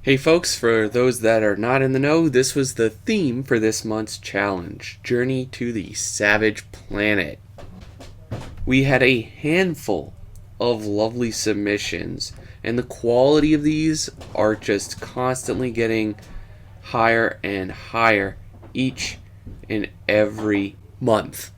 Hey folks, for those that are not in the know, this was the theme for this month's challenge, Journey to the Savage Planet. We had a handful of lovely submissions, and the quality of these are just constantly getting higher and higher each and every month.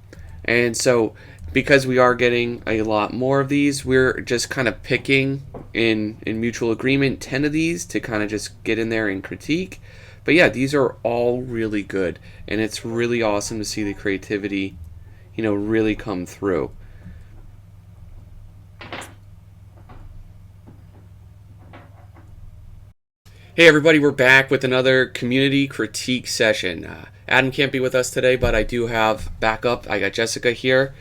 And so, because we are getting a lot more of these, we're just kind of picking in mutual agreement 10 of these to kind of just get in there and critique. But yeah, these are all really good, and it's really awesome to see the creativity, really come through. Hey everybody, we're back with another community critique session. Adam can't be with us today, but I do have backup. I got Jessica here,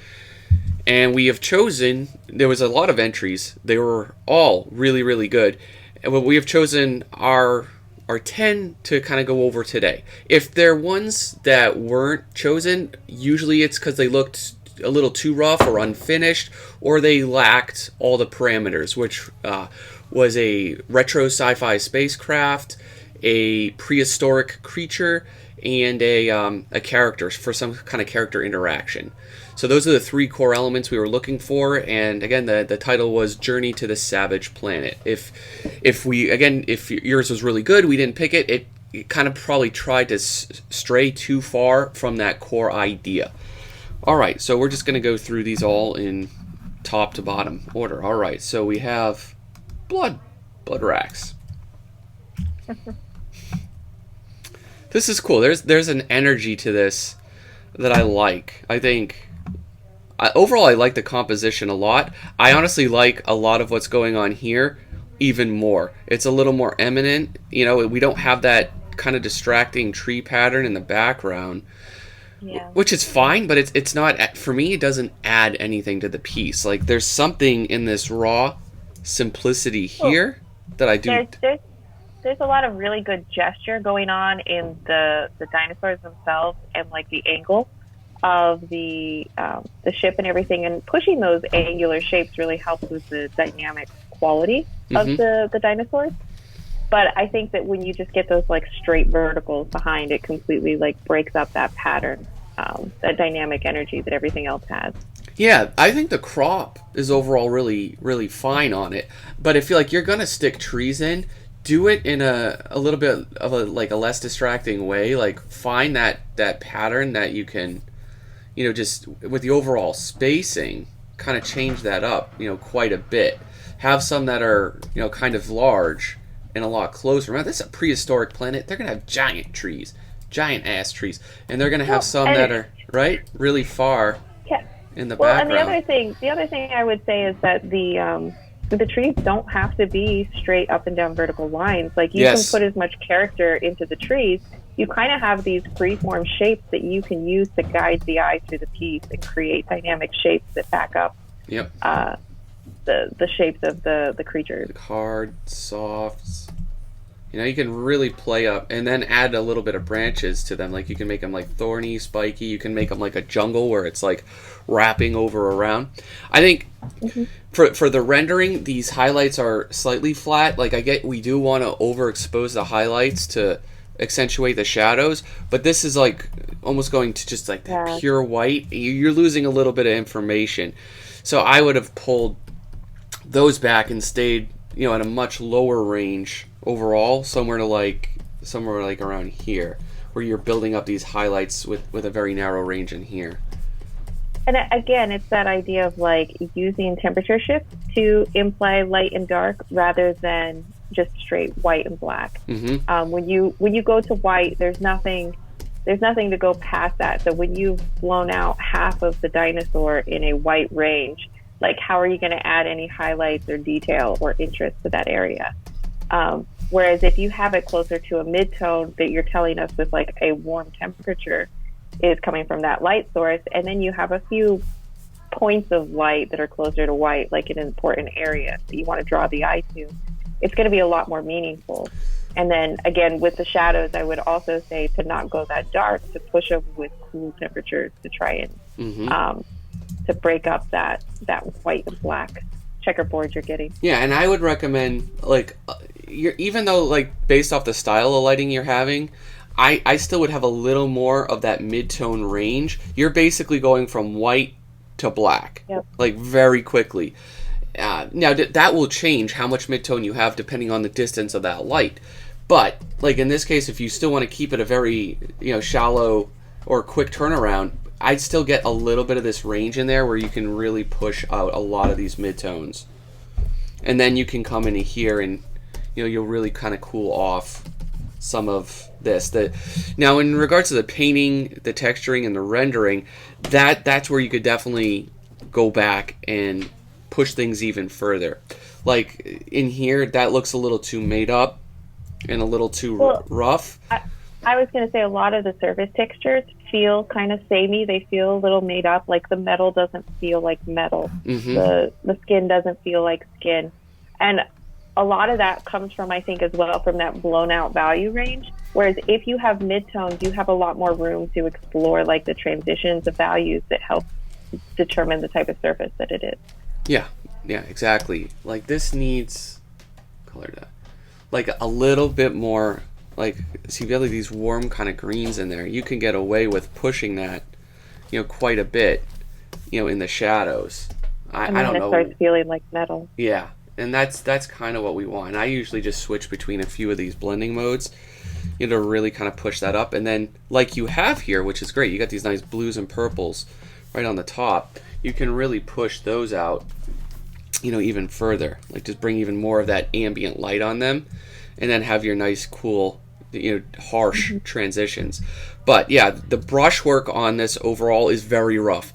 and we have chosen. There was a lot of entries. They were all really, really good, and we have chosen our 10 to kind of go over today. If they're ones that weren't chosen, usually it's because they looked a little too rough or unfinished, or they lacked all the parameters, which was a retro sci-fi spacecraft, a prehistoric creature, and a character for some kind of character interaction. So those are the three core elements we were looking for, and again, the title was Journey to the Savage Planet. If yours was really good, we didn't pick it. It kind of probably tried to stray too far from that core idea. All right, so we're just going to go through these all in top to bottom order. All right, so we have blood racks. This is cool. There's an energy to this that I like. I think overall I like the composition a lot. I honestly like a lot of what's going on here even more. It's a little more eminent. We don't have that kind of distracting tree pattern in the background. Yeah. Which is fine, but it's not, for me, it doesn't add anything to the piece. Like, there's something in this raw simplicity Well, here that I do. there's a lot of really good gesture going on in the dinosaurs themselves, and like the angle of the ship and everything, and pushing those angular shapes really helps with the dynamic quality of Hmm. the dinosaurs. But I think that when you just get those like straight verticals behind, it completely like breaks up that pattern, that dynamic energy that everything else has. Yeah, I think the crop is overall really, really fine on it. But I feel like you're going to stick trees in, do it in a little bit of a less distracting way. Like, find that pattern that you can, just with the overall spacing, kind of change that up, quite a bit. Have some that are, kind of large and a lot closer. Remember, this is a prehistoric planet. They're going to have giant trees, giant ass trees. And they're going to have Well, some that and are, right, really far yeah. in the Well, and background. the other thing I would say is that the trees don't have to be straight up and down vertical lines. Like you can Yes. put as much character into the trees. You kind of have these freeform shapes that you can use to guide the eye through the piece and create dynamic shapes that back up Yep. uh, the shapes of the creatures. Hard, soft. You can really play up and then add a little bit of branches to them. Like you can make them like thorny, spiky. You can make them like a jungle where it's like wrapping over around. I think Mm-hmm. for the rendering, these highlights are slightly flat. Like I get, we do want to overexpose the highlights to accentuate the shadows, but this is like almost going to just like that Yeah. pure white. You're losing a little bit of information. So I would have pulled those back and stayed, at a much lower range overall, somewhere like around here, where you're building up these highlights with a very narrow range in here. And again, it's that idea of like using temperature shifts to imply light and dark rather than just straight white and black. Mm-hmm. When you go to white, there's nothing to go past that. So when you've blown out half of the dinosaur in a white range, like how are you going to add any highlights or detail or interest to that area? Whereas if you have it closer to a mid-tone that you're telling us with like a warm temperature is coming from that light source, and then you have a few points of light that are closer to white, like in an important area that you want to draw the eye to, it's going to be a lot more meaningful. And then again, with the shadows, I would also say to not go that dark, to push them with cool temperatures to try and Mm-hmm. to break up that white and black checkerboard you're getting. Yeah, and I would recommend, like, even though, like, based off the style of lighting you're having, I still would have a little more of that mid-tone range. You're basically going from white to black, Yep. like, very quickly. Now, that will change how much mid-tone you have depending on the distance of that light. But, like, in this case, if you still want to keep it a very, shallow or quick turnaround, I'd still get a little bit of this range in there where you can really push out a lot of these mid-tones. And then you can come in here and, you'll really kind of cool off some of this. Now, in regards to the painting, the texturing, and the rendering, that's where you could definitely go back and push things even further. Like, in here, that looks a little too made up and a little too rough. I was going to say a lot of the surface textures feel kind of samey. They feel a little made up. Like the metal doesn't feel like metal. Mm-hmm. The skin doesn't feel like skin. And a lot of that comes from, I think, as well, from that blown out value range. Whereas if you have mid-tones, you have a lot more room to explore like the transitions of values that help determine the type of surface that it is. Yeah, exactly. Like this needs color that. Like a little bit more, like, see, you have these warm kind of greens in there. You can get away with pushing that, quite a bit, in the shadows. I don't know. It starts feeling like metal. Yeah, and that's kind of what we want. I usually just switch between a few of these blending modes, to really kind of push that up. And then, like you have here, which is great, you got these nice blues and purples right on the top. You can really push those out, even further. Like just bring even more of that ambient light on them, and then have your nice, cool, harsh transitions. But yeah, the brushwork on this overall is very rough.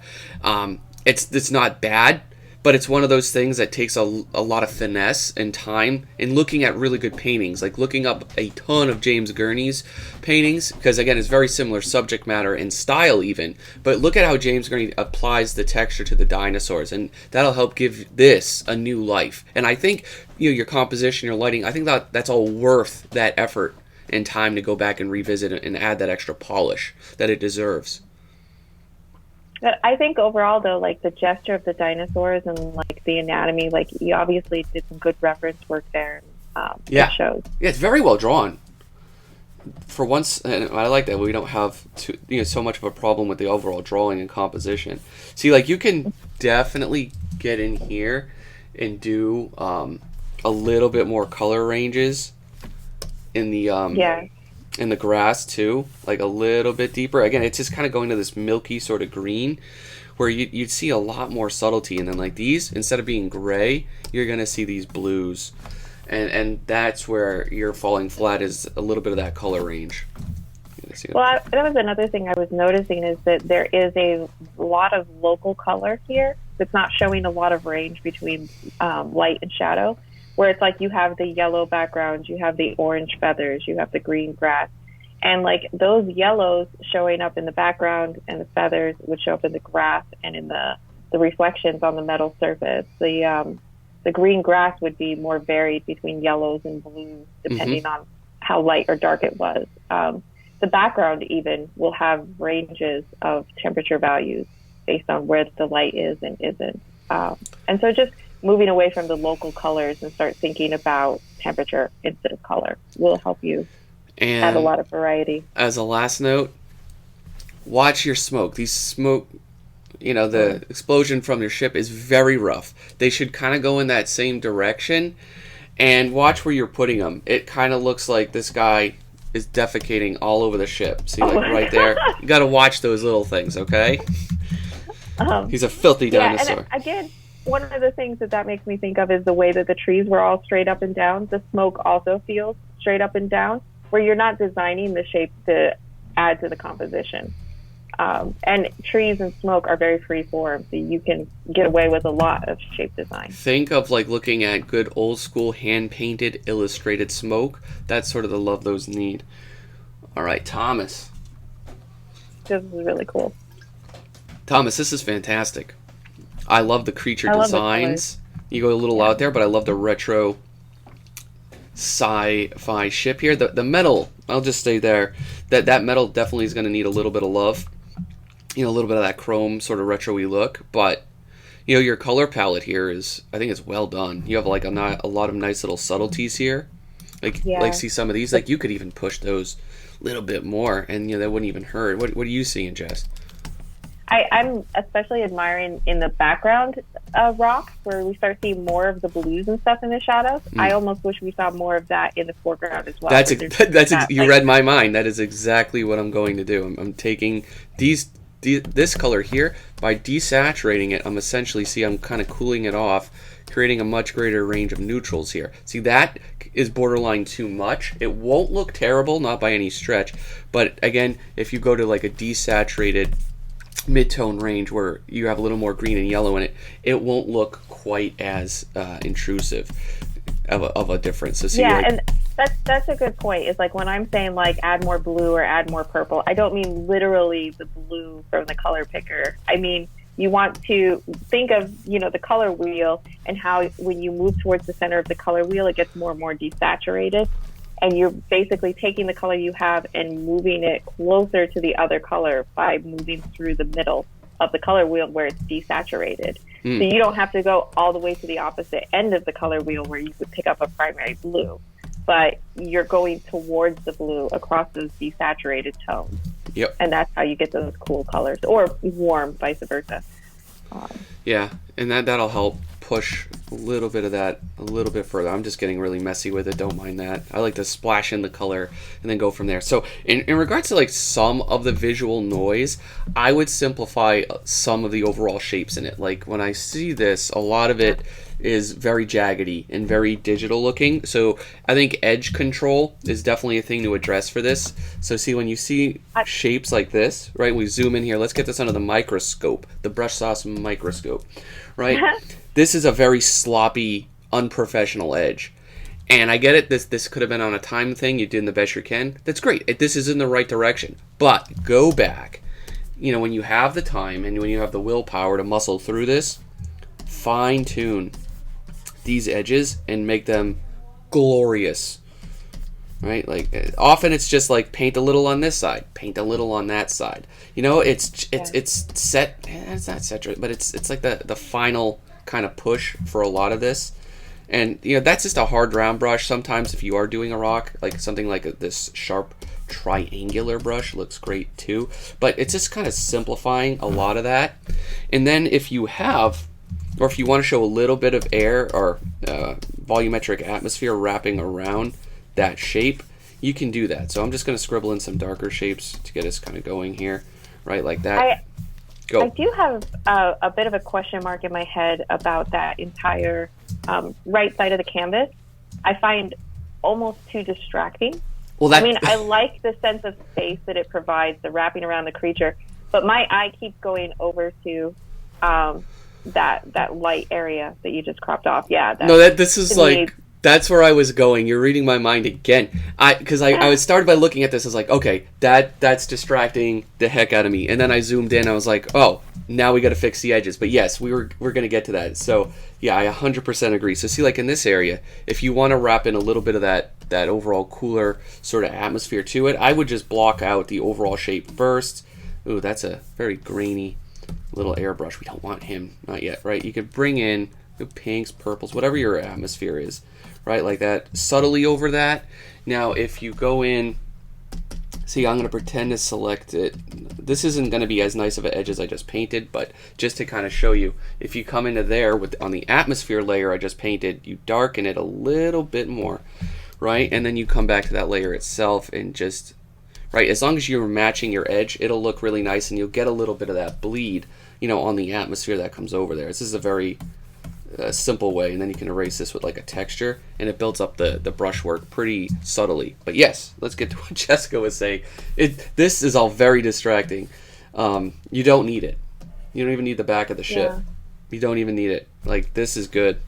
It's not bad, but it's one of those things that takes a lot of finesse and time in looking at really good paintings, like looking up a ton of James Gurney's paintings, because again, it's very similar subject matter and style even, but look at how James Gurney applies the texture to the dinosaurs, and that'll help give this a new life. And I think, your composition, your lighting, I think that's all worth that effort and time to go back and revisit it and add that extra polish that it deserves. But I think overall, though, like the gesture of the dinosaurs and like the anatomy, like you obviously did some good reference work there. It shows. Yeah, it's very well drawn. For once, and I like that we don't have so much of a problem with the overall drawing and composition. See, like you can definitely get in here and do a little bit more color ranges in the in the grass too, like a little bit deeper. Again, it's just kind of going to this milky sort of green where you'd see a lot more subtlety. And then like these, instead of being gray, you're going to see these blues. And that's where you're falling flat, is a little bit of that color range. Well, that was another thing I was noticing, is that there is a lot of local color here. It's not showing a lot of range between light and shadow, where it's like you have the yellow background, you have the orange feathers, you have the green grass. And like those yellows showing up in the background and the feathers would show up in the grass and in the reflections on the metal surface. The green grass would be more varied between yellows and blues, depending on how light or dark it was. The background even will have ranges of temperature values based on where the light is and isn't. And so just moving away from the local colors and start thinking about temperature instead of color will help you add a lot of variety. As a last note, watch your smoke. These smoke, the explosion from your ship is very rough. They should kind of go in that same direction, and watch where you're putting them. It kind of looks like this guy is defecating all over the ship. See, like right there? You got to watch those little things, okay? He's a filthy dinosaur. And again, one of the things that makes me think of is the way that the trees were all straight up and down. The smoke also feels straight up and down, where you're not designing the shape to add to the composition. And trees and smoke are very free form, so you can get away with a lot of shape design. Think of like looking at good old school hand painted illustrated smoke. That's sort of the love those need. All right, Thomas. This is really cool. Thomas, this is fantastic. I love the creature designs. You go a little out there, but I love the retro sci-fi ship here. The metal, I'll just stay there. That metal definitely is going to need a little bit of love. A little bit of that chrome sort of retro-y look. But, You know, your color palette here is, I think it's well done. You have like a lot of nice little subtleties here. Like see some of these, like you could even push those a little bit more, and you know that wouldn't even hurt. What are you seeing, Jess? I'm especially admiring in the background rocks where we start seeing more of the blues and stuff in the shadows. I almost wish we saw more of that in the foreground as well. You read my mind. That is exactly what I'm going to do. I'm taking this color here, by desaturating it, I'm kind of cooling it off, creating a much greater range of neutrals here. See, that is borderline too much. It won't look terrible, not by any stretch, but again, if you go to like a desaturated mid-tone range where you have a little more green and yellow in it, it won't look quite as intrusive of a difference. So see, and that's a good point. It's like when I'm saying like add more blue or add more purple, I don't mean literally the blue from the color picker. I mean, you want to think of, the color wheel and how when you move towards the center of the color wheel, it gets more and more desaturated. And you're basically taking the color you have and moving it closer to the other color by moving through the middle of the color wheel where it's desaturated. So you don't have to go all the way to the opposite end of the color wheel where you would pick up a primary blue, but you're going towards the blue across those desaturated tones. Yep. And that's how you get those cool colors, or warm, vice versa. Yeah, and that'll help push a little bit of that a little bit further. I'm just getting really messy with it. Don't mind that. I like to splash in the color and then go from there. So in regards to like some of the visual noise, I would simplify some of the overall shapes in it. Like when I see this, a lot of it is very jaggedy and very digital looking. So I think edge control is definitely a thing to address for this. So see, when you see shapes like this, right, we zoom in here. Let's get this under the microscope, the brush sauce microscope, right? This is a very sloppy, unprofessional edge. And I get it, this could have been on a time thing, you did the best you can. That's great. This is in the right direction. But go back. When you have the time and when you have the willpower to muscle through this, fine tune these edges and make them glorious. Right? Like often it's just like paint a little on this side, paint a little on that side. It's set, it's not set, but it's like the final kind of push for a lot of this. And that's just a hard round brush. Sometimes if you are doing a rock, like something like this sharp triangular brush looks great too, but it's just kind of simplifying a lot of that. And then if you have, or if you want to show a little bit of air or volumetric atmosphere wrapping around that shape, you can do that. So I'm just going to scribble in some darker shapes to get us kind of going here, right, like that. Go. I do have a bit of a question mark in my head about that entire right side of the canvas. I find almost too distracting. Well, I like the sense of space that it provides, the wrapping around the creature, but my eye keeps going over to that light area that you just cropped off. Yeah. This is like... That's where I was going. You're reading my mind again. Because I was started by looking at this. I was like, okay, that's distracting the heck out of me. And then I zoomed in. I was like, oh, now we got to fix the edges. But yes, we're going to get to that. So yeah, I 100% agree. So see, like in this area, if you want to wrap in a little bit of that overall cooler sort of atmosphere to it, I would just block out the overall shape first. Ooh, that's a very grainy little airbrush. We don't want him, not yet, right? You could bring in the pinks, purples, whatever your atmosphere is. Right, like that, subtly over that. Now, if you go in, see, I'm going to pretend to select it. This isn't going to be as nice of an edge as I just painted, but just to kind of show you, if you come into there on the atmosphere layer I just painted, you darken it a little bit more, right? And then you come back to that layer itself and just, right, as long as you're matching your edge, it'll look really nice and you'll get a little bit of that bleed, on the atmosphere that comes over there. This is a very simple way, and then you can erase this with like a texture and it builds up the brushwork pretty subtly. But yes, let's get to what Jessica was saying. This is all very distracting. You don't need it. You don't even need the back of the ship. Yeah. You don't even need it. Like, this is good.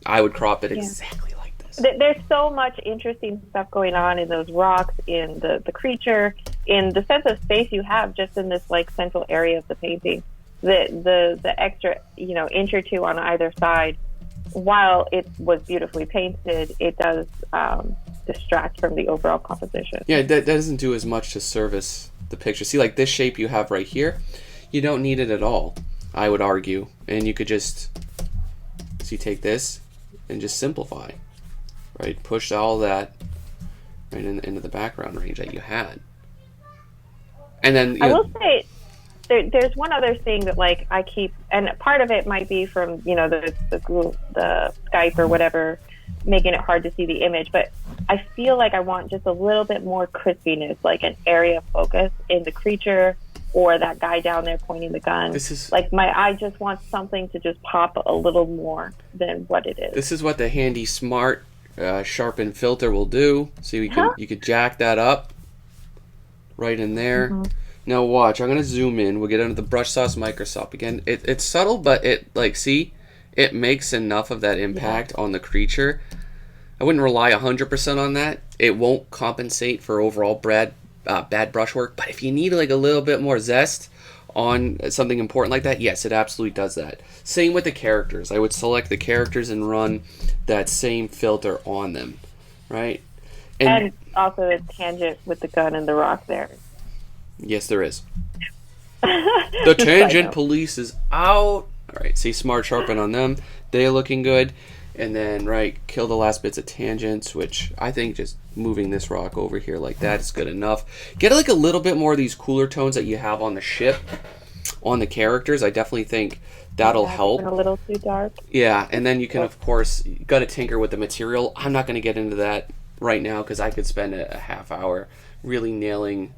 I would crop it exactly like this. There's so much interesting stuff going on in those rocks, in the creature, in the sense of space you have just in this like central area of the painting. The extra inch or two on either side, while it was beautifully painted, it does distract from the overall composition. Yeah, that doesn't do as much to service the picture. See, like this shape you have right here, you don't need it at all. I would argue. And you could just, so you take this and just simplify, right? Push all that right into the background range that you had. And then, I will say, there's one other thing that like I keep, and part of it might be from, you know, the Skype or whatever, making it hard to see the image, but I feel like I want just a little bit more crispiness, like an area of focus in the creature or that guy down there pointing the gun. This is like my eye just wants something to just pop a little more than what it is. This is what the handy smart sharpen filter will do. So you could jack that up right in there. Mm-hmm. Now watch, I'm gonna zoom in. We'll get under the brush sauce Microsoft again. It's subtle, but it it makes enough of that impact on the creature. I wouldn't rely 100% on that. It won't compensate for overall bad brushwork, but if you need like a little bit more zest on something important like that, yes, it absolutely does that. Same with the characters. I would select the characters and run that same filter on them, right? And also a tangent with the gun and the rock there. Yes, there is. The tangent police is out. All right, see smart sharpen on them. They're looking good. And then, right, kill the last bits of tangents, which I think just moving this rock over here like that is good enough. Get like a little bit more of these cooler tones that you have on the ship, on the characters. I definitely think that'll help. A little too dark. Yeah, and then you can, of course, you got to tinker with the material. I'm not going to get into that right now because I could spend a half hour really nailing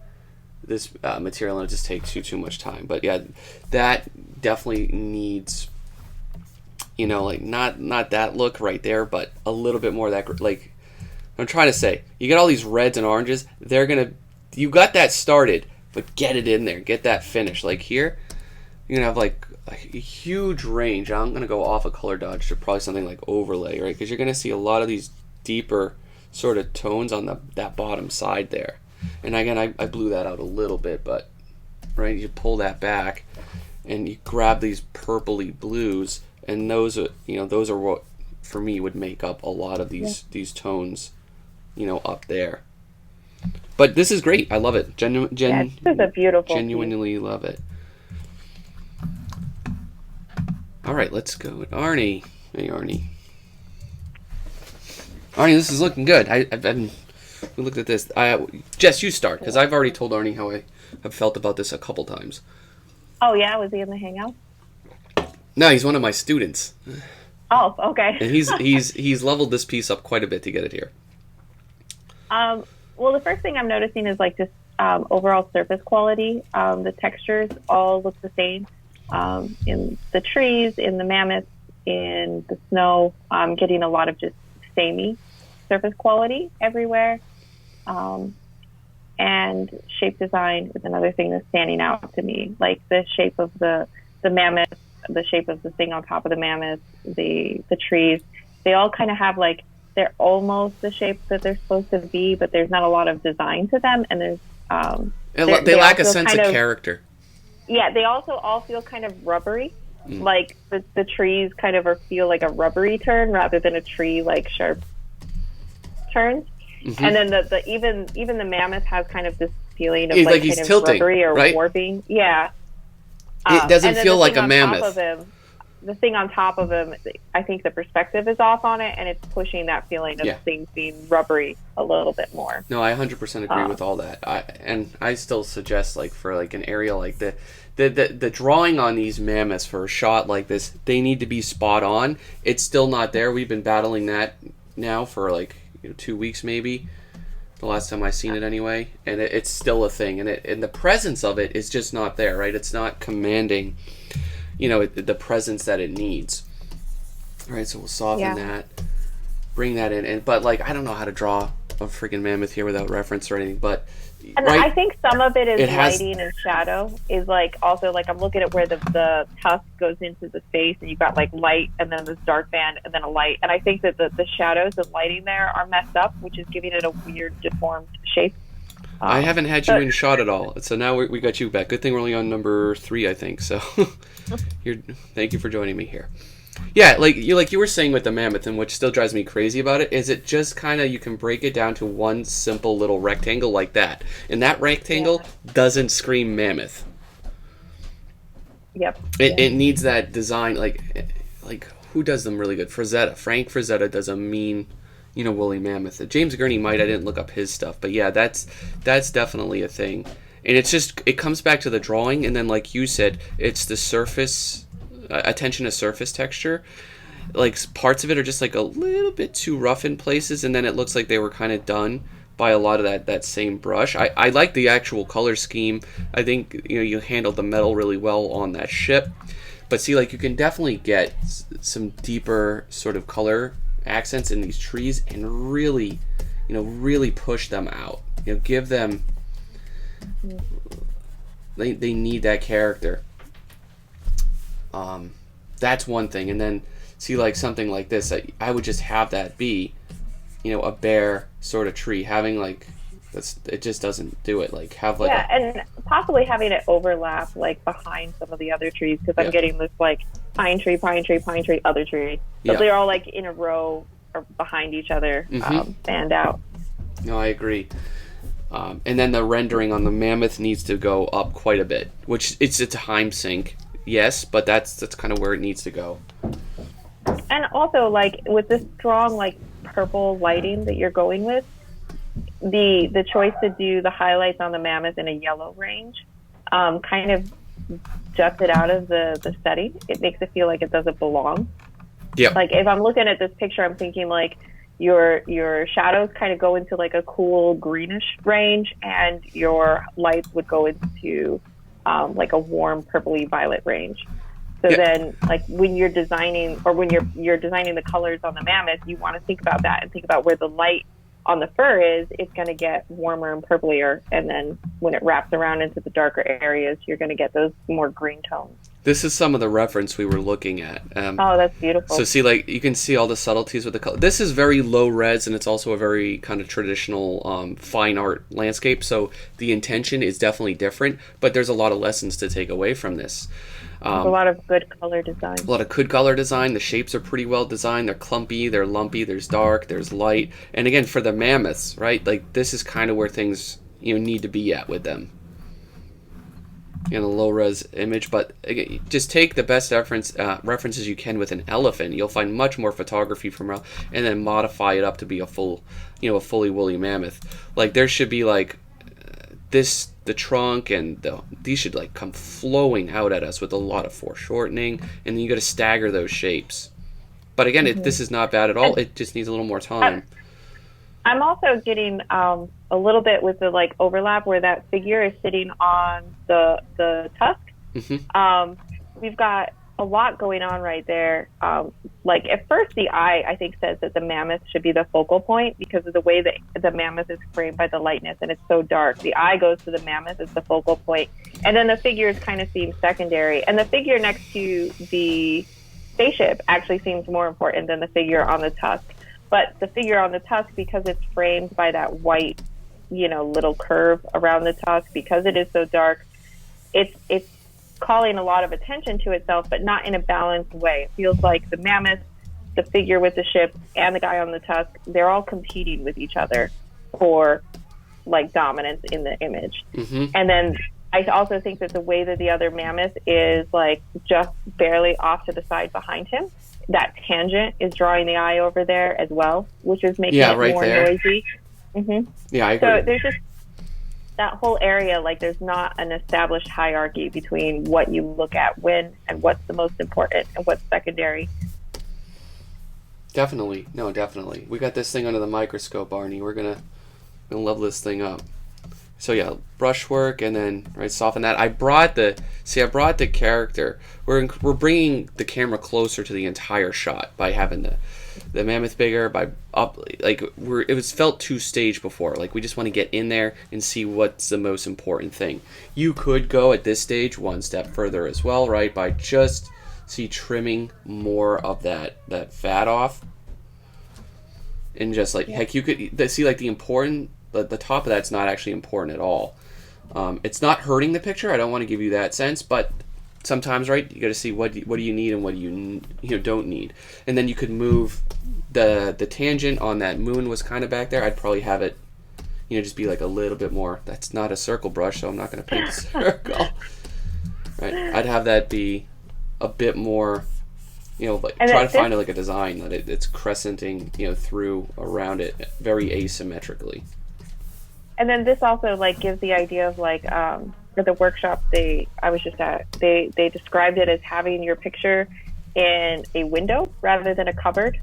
this material and it just takes you too much time. But yeah, that definitely needs, you know, like not that look right there, but a little bit more of that. Like I'm trying to say, you get all these reds and oranges. You got that started, but get it in there, get that finished. Like here, you're gonna have like a huge range. I'm gonna go off a color dodge to probably something like overlay, right? Because you're gonna see a lot of these deeper sort of tones on that bottom side there. And again, I blew that out a little bit, but right, you pull that back, and you grab these purpley blues, and those are what for me would make up a lot of these tones, you know, up there. But this is great. I love it. This is a beautiful genuinely piece. Love it. All right, let's go with Arnie. Hey, Arnie. Arnie, this is looking good. We looked at this. Jess, you start, because I've already told Arnie how I have felt about this a couple times. Oh, yeah? Was he in the Hangout? No, he's one of my students. Oh, okay. And he's leveled this piece up quite a bit to get it here. Well, the first thing I'm noticing is like just overall surface quality. The textures all look the same. In the trees, in the mammoths, in the snow, I'm getting a lot of just samey surface quality everywhere. And shape design is another thing that's standing out to me. Like the shape of the mammoth, the shape of the thing on top of the mammoth, the trees, they all kind of have like, they're almost the shape that they're supposed to be, but there's not a lot of design to them. And there's, they lack a sense of character. Yeah, they also all feel kind of rubbery. Like the trees kind of feel like a rubbery turn rather than a tree like sharp turns. Mm-hmm. And then the even the mammoth has kind of this feeling of like he's kind tilting, of rubbery or right? warping. Yeah. It doesn't feel like a mammoth. The thing on top of him, I think the perspective is off on it, and it's pushing that feeling of things being rubbery a little bit more. No, I 100% agree with all that. I still suggest, like, for like an area like the drawing on these mammoths for a shot like this, they need to be spot on. It's still not there. We've been battling that now for like 2 weeks maybe. The last time I seen it anyway, and it's still a thing, and the presence of it is just not there, right? It's not commanding, the presence that it needs. All right, so we'll soften that, bring that in, but like I don't know how to draw a freaking mammoth here without reference or anything, but and right, I think some of it is lighting and shadow. Is like also like I'm looking at where the tusk goes into the face, and you've got like light, and then this dark band, and then a light. And I think that the shadows and lighting there are messed up, which is giving it a weird deformed shape. I haven't had you in shot at all, so now we got you back. Good thing we're only on number 3, I think. So, thank you for joining me here. Yeah, like you were saying with the mammoth, and which still drives me crazy about it, is it just kind of, you can break it down to one simple little rectangle like that. And that rectangle doesn't scream mammoth. Yep. It needs that design, like who does them really good? Frazetta. Frank Frazetta does a mean, woolly mammoth. James Gurney might. I didn't look up his stuff, but yeah, that's definitely a thing. And it comes back to the drawing, and then like you said, it's the surface, attention to surface texture. Like parts of it are just like a little bit too rough in places, and then it looks like they were kind of done by a lot of that same brush. I like the actual color scheme. I think you handled the metal really well on that ship, but see, like you can definitely get some deeper sort of color accents in these trees and really, really push them out. Give them. They need that character. That's one thing, and then see like something like this. I would just have that be, a bare sort of tree. Having like it just doesn't do it. Like have like and possibly having it overlap like behind some of the other trees, because I'm getting this like pine tree, other tree. So they're all like in a row or behind each other, fanned out. No, I agree. And then the rendering on the mammoth needs to go up quite a bit, which it's a time sink, yes, but that's kind of where it needs to go. And also, like with this strong like purple lighting that you're going with, the choice to do the highlights on the mammoth in a yellow range, kind of juts it out of the setting. It makes it feel like it doesn't belong. Yeah. Like if I'm looking at this picture, I'm thinking like your shadows kind of go into like a cool greenish range, and your lights would go into like a warm purpley violet range. So then, like when you're designing, or when you're designing the colors on the mammoth, you want to think about that and think about where the light on the fur is. It's going to get warmer and purplier, and then when it wraps around into the darker areas, you're going to get those more green tones. This is some of the reference we were looking at. Oh, that's beautiful. So see, like you can see all the subtleties with the color. This is very low res, and it's also a very kind of traditional fine art landscape. So the intention is definitely different, but there's a lot of lessons to take away from this. There's a lot of good color design. A lot of good color design. The shapes are pretty well designed. They're clumpy, they're lumpy, there's dark, there's light. And again, for the mammoths, right? Like this is kind of where things need to be at with them. In a low res image, but again, just take the best references you can with an elephant. You'll find much more photography from and then modify it up to be a fully woolly mammoth. Like there should be like the trunk and these should like come flowing out at us with a lot of foreshortening, and then you got to stagger those shapes. But again, this is not bad at all. It just needs a little more time. I'm also getting a little bit with the like overlap where that figure is sitting on the tusk. We've got a lot going on right there. Like at first the eye, I think, says that the mammoth should be the focal point because of the way that the mammoth is framed by the lightness, and it's so dark. The eye goes to the mammoth as the focal point, and then the figures kind of seem secondary. And the figure next to the spaceship actually seems more important than the figure on the tusk. But the figure on the tusk, because it's framed by that white, little curve around the tusk, because it is so dark, it's calling a lot of attention to itself, but not in a balanced way. It feels like the mammoth, the figure with the ship, and the guy on the tusk, they're all competing with each other for like dominance in the image. And then I also think that the way that the other mammoth is like just barely off to the side behind him, that tangent is drawing the eye over there as well, which is making it more noisy. Yeah, I agree. So there's just that whole area, like there's not an established hierarchy between what you look at when and what's the most important and what's secondary. Definitely. No, definitely. We got this thing under the microscope, Arnie. We're gonna level this thing up. So yeah, brushwork, and then soften that. I brought the character. We're bringing the camera closer to the entire shot by having the mammoth bigger, by up it was felt too staged before. Like we just want to get in there and see what's the most important thing. You could go at this stage one step further as well, right? By just trimming more of that fat off, and just heck, you could see like the important. The top of that's not actually important at all. It's not hurting the picture. I don't want to give you that sense, but sometimes, right, you got to see what do you need and what do you don't need. And then you could move the tangent on that moon was kind of back there. I'd probably have it, just be like a little bit more. That's not a circle brush, so I'm not going to paint a circle. Right. I'd have that be a bit more, like And try to find like a design that it's crescenting, through around it very asymmetrically. And then this also like gives the idea of like for the workshop I was just at, they described it as having your picture in a window rather than a cupboard.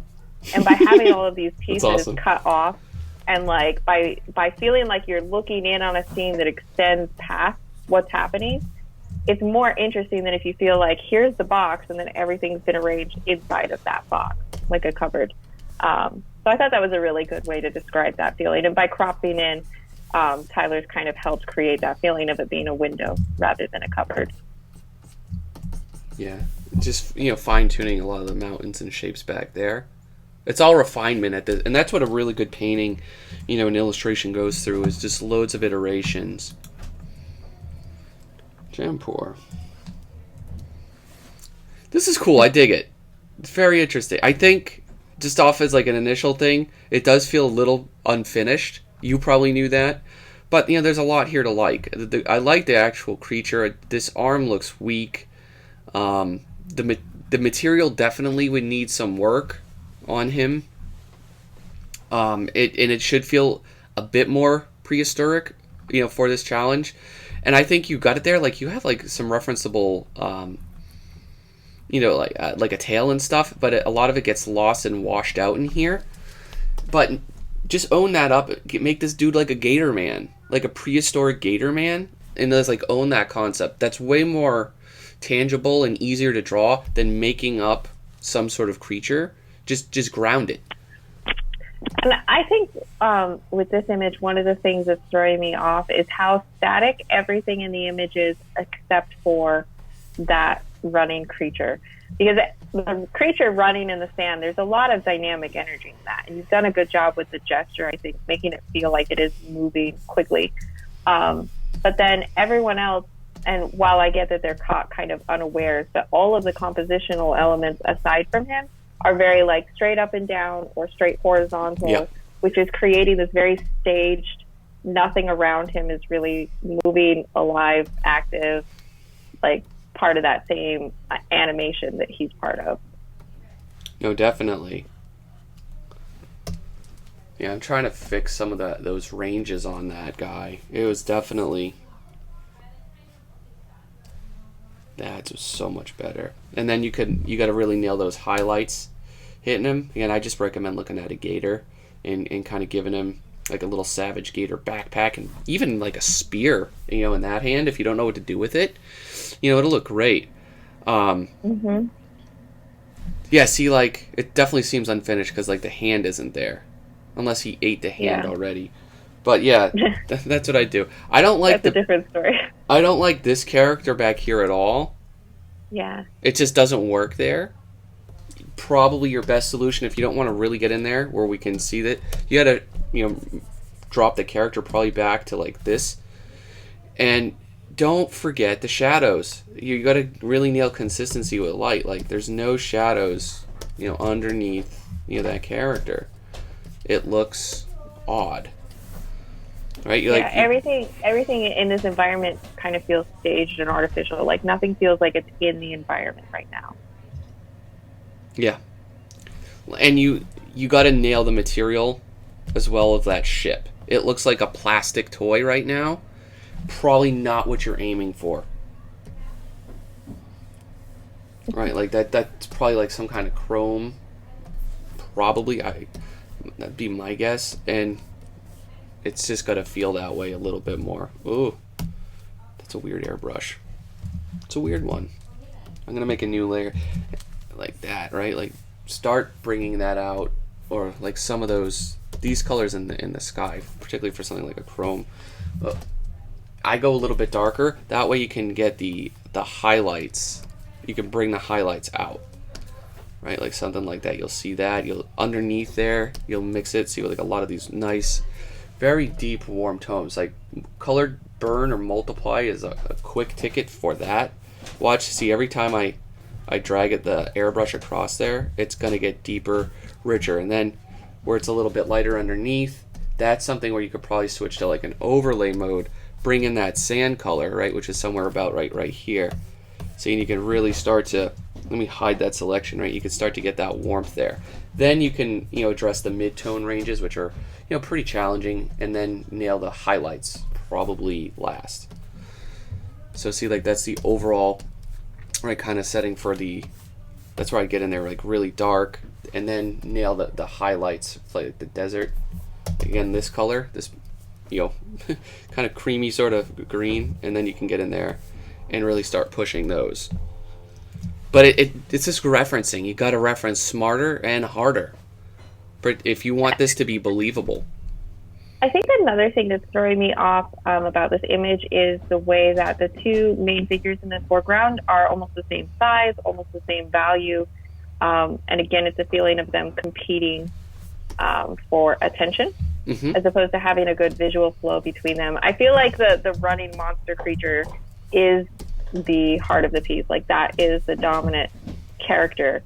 And by having all of these pieces awesome. cut off, and like by feeling like you're looking in on a scene that extends past what's happening, it's more interesting than if you feel like here's the box and then everything's been arranged inside of that box, like a cupboard. So I thought that was a really good way to describe that feeling. And by cropping in, Tyler's kind of helped create that feeling of it being a window rather than a cupboard. Yeah, just fine tuning a lot of the mountains and shapes back there. It's all refinement at this, and that's what a really good painting, an illustration goes through, is just loads of iterations. Jampur. This is cool. I dig it. It's very interesting. I think just off as like an initial thing, it does feel a little unfinished. You probably knew that, but there's a lot here to like. I like the actual creature. This arm looks weak. The material definitely would need some work on him. It should feel a bit more prehistoric, for this challenge. And I think you got it there. Like you have like some referenceable, like a tail and stuff, but a lot of it gets lost and washed out in here. But just own that up. Make this dude like a gator man, like a prehistoric gator man, and just like own that concept. That's way more tangible and easier to draw than making up some sort of creature. Just ground it. And I think with this image, one of the things that's throwing me off is how static everything in the image is, except for that running creature. Because the creature running in the sand, there's a lot of dynamic energy in that. And you've done a good job with the gesture, I think, making it feel like it is moving quickly. But then everyone else, and while I get that they're caught kind of unawares, but all of the compositional elements aside from him are very like straight up and down or straight horizontal, yep. Which is creating this very staged, nothing around him is really moving, alive, active, like part of that same animation that he's part of. No, definitely. Yeah, I'm trying to fix some of those ranges on that guy. It was definitely... That's so much better. And then you got to really nail those highlights hitting him. Again, I just recommend looking at a gator and kind of giving him like a little savage gator backpack and even like a spear, in that hand. If you don't know what to do with it, it'll look great. Yeah, see, like it definitely seems unfinished because like the hand isn't there, unless he ate the hand already. But yeah, that's what I do. I don't like that's a different story. I don't like this character back here at all. Yeah. It just doesn't work there. Probably your best solution, if you don't want to really get in there where we can see that, you gotta, drop the character probably back to like this. And don't forget the shadows. You gotta really nail consistency with light. Like there's no shadows, underneath, that character. It looks odd. Right? Everything in this environment kind of feels staged and artificial. Like nothing feels like it's in the environment right now. Yeah. And you got to nail the material as well of that ship. It looks like a plastic toy right now. Probably not what you're aiming for. Right, like that's probably like some kind of chrome. Probably, that'd be my guess. And it's just got to feel that way a little bit more. Ooh, that's a weird airbrush. It's a weird one. I'm going to make a new layer like that, right? Like start bringing that out, or like some of these colors in the sky, particularly for something like a chrome. I go a little bit darker. That way you can get the highlights. You can bring the highlights out, right? Like something like that. You'll see that. Underneath there, you'll mix it. See like a lot of these nice, very deep, warm tones. Like colored burn or multiply is a quick ticket for that. Watch, see every time I drag the airbrush across there, it's going to get deeper, richer. And then where it's a little bit lighter underneath, that's something where you could probably switch to like an overlay mode, bring in that sand color, right, which is somewhere about right here. See, and you can really start to, let me hide that selection, right? You can start to get that warmth there. Then you can, address the mid-tone ranges, which are, pretty challenging, and then nail the highlights probably last. So see, like that's the overall, right, kind of setting for the, that's where I get in there, like really dark, and then nail the highlights, like the desert. Again, this color, this, kind of creamy sort of green, and then you can get in there and really start pushing those. But it's just referencing. You got to reference smarter and harder, but if you want this to be believable. I think another thing that's throwing me off about this image is the way that the two main figures in the foreground are almost the same size, almost the same value. And again, it's a feeling of them competing for attention, as opposed to having a good visual flow between them. I feel like the running monster creature is the heart of the piece. Like that is the dominant character.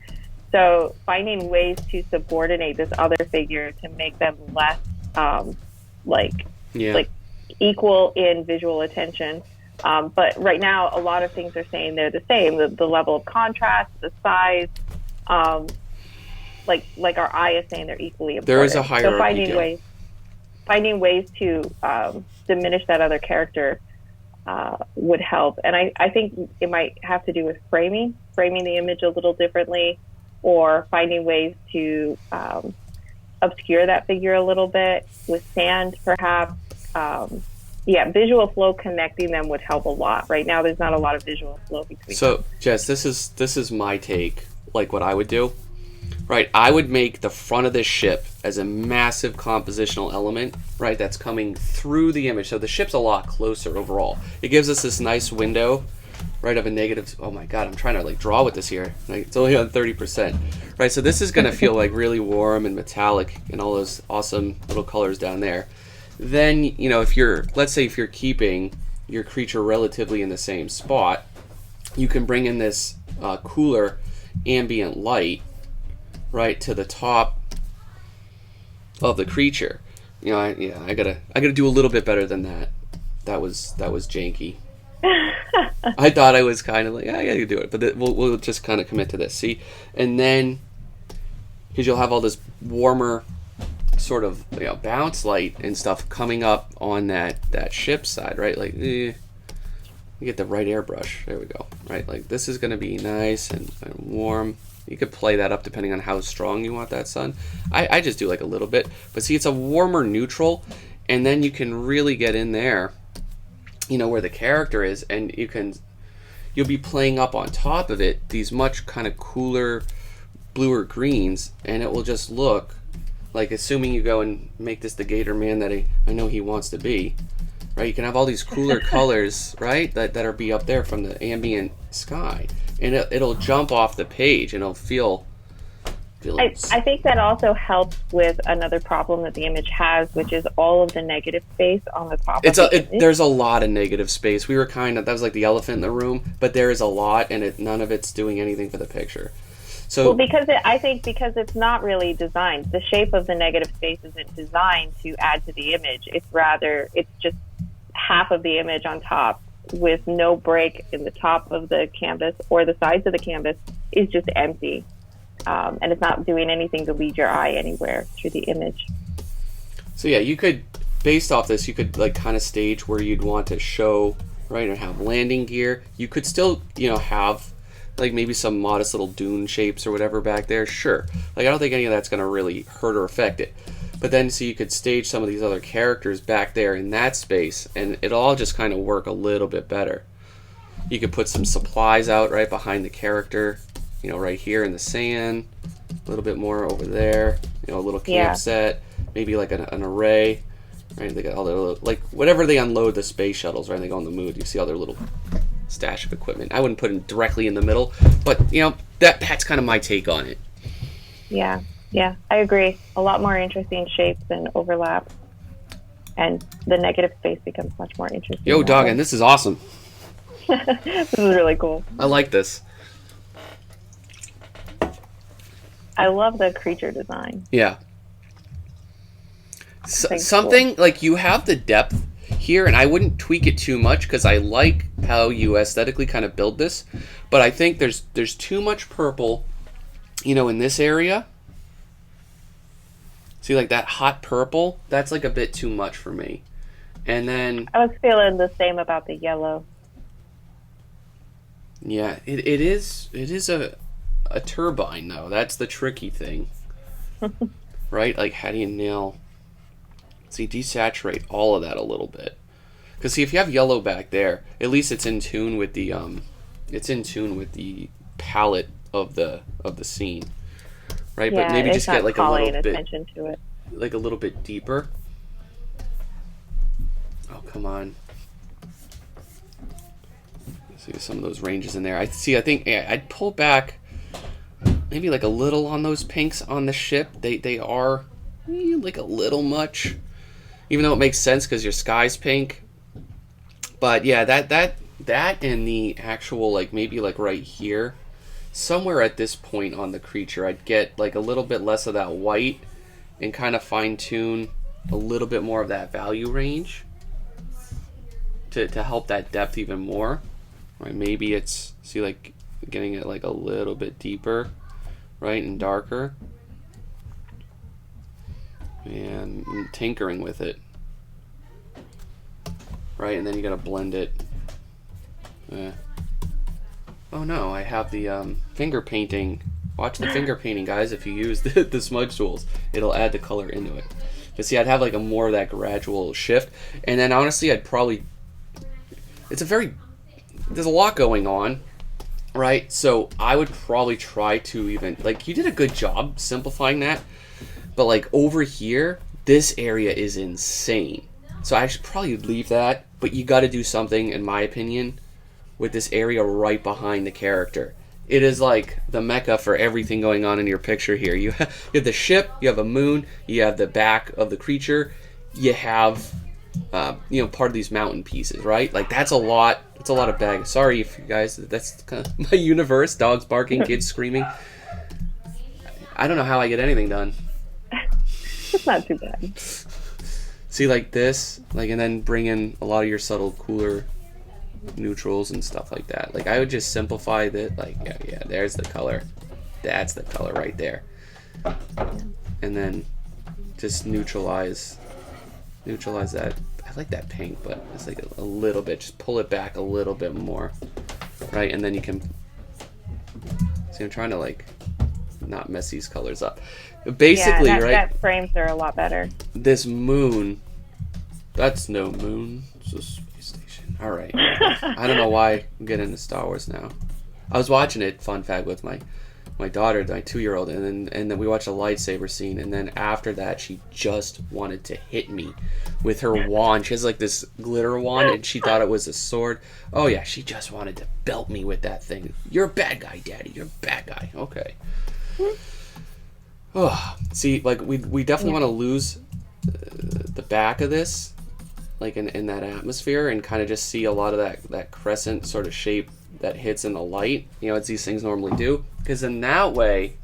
So finding ways to subordinate this other figure to make them less like equal in visual attention. But right now, a lot of things are saying they're the same. The level of contrast, the size, like our eye is saying they're equally important. There is a hierarchy. So finding ways to diminish that other character would help. And I think it might have to do with framing the image a little differently, or finding ways to obscure that figure a little bit with sand, perhaps. Visual flow, connecting them would help a lot. Right now, there's not a lot of visual flow between them. Jess, this is my take, like what I would do. Right, I would make the front of this ship as a massive compositional element, right, that's coming through the image. So the ship's a lot closer overall. It gives us this nice window, right, of a negative. Oh my God, I'm trying to like draw with this here. Like, it's only on 30%. Right, so this is going to feel like really warm and metallic and all those awesome little colors down there. Then, let's say if you're keeping your creature relatively in the same spot, you can bring in this cooler ambient light, right, to the top of the creature. I gotta do a little bit better than that. That was janky. I thought I was kind of like, I gotta do it, but we'll just kind of commit to this. See, and then because you'll have all this warmer sort of bounce light and stuff coming up on that ship side, right? Like, you get the right airbrush. There we go. Right, like this is gonna be nice and warm. You could play that up depending on how strong you want that sun. I just do like a little bit. But see, it's a warmer neutral, and then you can really get in there, where the character is, and you'll be playing up on top of it these much kind of cooler, bluer greens, and it will just look like, assuming you go and make this the Gator Man that I know he wants to be, right? You can have all these cooler colors, right, that are be up there from the ambient sky. And it'll jump off the page, and it'll feel I think that also helps with another problem that the image has, which is all of the negative space on the top of the image. There's a lot of negative space. We were that was like the elephant in the room, but there is a lot, and none of it's doing anything for the picture. So, I think because it's not really designed. The shape of the negative space isn't designed to add to the image. It's just half of the image on top, with no break in the top of the canvas or the sides of the canvas, is just empty. And it's not doing anything to lead your eye anywhere through the image. So yeah, you could, based off this, you could like kind of stage where you'd want to show, right, and have landing gear. You could still, have like maybe some modest little dune shapes or whatever back there. Sure. Like, I don't think any of that's going to really hurt or affect it. But then, so you could stage some of these other characters back there in that space, and it'll all just kind of work a little bit better. You could put some supplies out right behind the character, right here in the sand, a little bit more over there, a little camp set, maybe like an array, right? They got all their little, like, whatever they unload the space shuttles, right? They go on the moon. You see all their little stash of equipment. I wouldn't put them directly in the middle, but that's kind of my take on it. Yeah, I agree. A lot more interesting shapes and overlap, and the negative space becomes much more interesting. Yo Dawg, and this is awesome. This is really cool. I like this. I love the creature design. Yeah. Something cool. Like, you have the depth here, and I wouldn't tweak it too much because I like how you aesthetically kind of build this, but I think there's too much purple, in this area. See, like that hot purple, that's like a bit too much for me. And then I was feeling the same about the yellow. yeah, it is a turbine though. That's the tricky thing. Right? Like how do you nail, see, desaturate all of that a little bit. Because see, if you have yellow back there, at least it's in tune with the palette of the scene. Right? Yeah, but maybe it's just not get like a calling little bit, attention to it. like a little bit deeper. Oh, come on. See some of those ranges in there. I think I'd pull back maybe like a little on those pinks on the ship. They are like a little much, even though it makes sense because your sky's pink. But yeah, that and the actual, like maybe like right here, somewhere at this point on the creature, I'd get like a little bit less of that white and kind of fine tune a little bit more of that value range to help that depth even more. Right? Maybe it's, see, like getting it like a little bit deeper, right, and darker, and tinkering with it, right, and then you gotta blend it. Oh no, I have the finger painting. Watch the finger painting, guys. If you use the smudge tools, it'll add the color into it. But see, I'd have like a more of that gradual shift, and then honestly, I'd probably, there's a lot going on, right? So I would probably try to even, like, you did a good job simplifying that, but like over here, this area is insane. So I should probably leave that, but you got to do something, in my opinion, with this area right behind the character. It is like the mecca for everything going on in your picture here. You have the ship, you have a moon, you have the back of the creature, you have part of these mountain pieces, right? Like that's a lot. It's a lot of bag. Sorry if you guys, that's kind of my universe. Dogs barking, kids screaming. I don't know how I get anything done. It's not too bad. See, like this, like, and then bring in a lot of your subtle, cooler neutrals and stuff like that. Like I would just simplify that. Like yeah, there's the color. That's the color right there. And then just neutralize that. I like that pink, but it's like a little bit. Just pull it back a little bit more, right? And then you can see. I'm trying to like not mess these colors up. Basically, yeah, right? That frames are a lot better. This moon, that's no moon. It's a space station. All right. I don't know why I'm getting into Star Wars now. I was watching it. Fun fact with my daughter, my 2-year-old, and then we watched a lightsaber scene, and then after that she just wanted to hit me with her wand. She has like this glitter wand, and she thought it was a sword. Oh yeah, she just wanted to belt me with that thing. You're a bad guy, Daddy. You're a bad guy. Okay. Oh, see, like we definitely want to lose the back of this, like in that atmosphere, and kind of just see a lot of that crescent sort of shape that hits in the light, as these things normally do. Because in that way,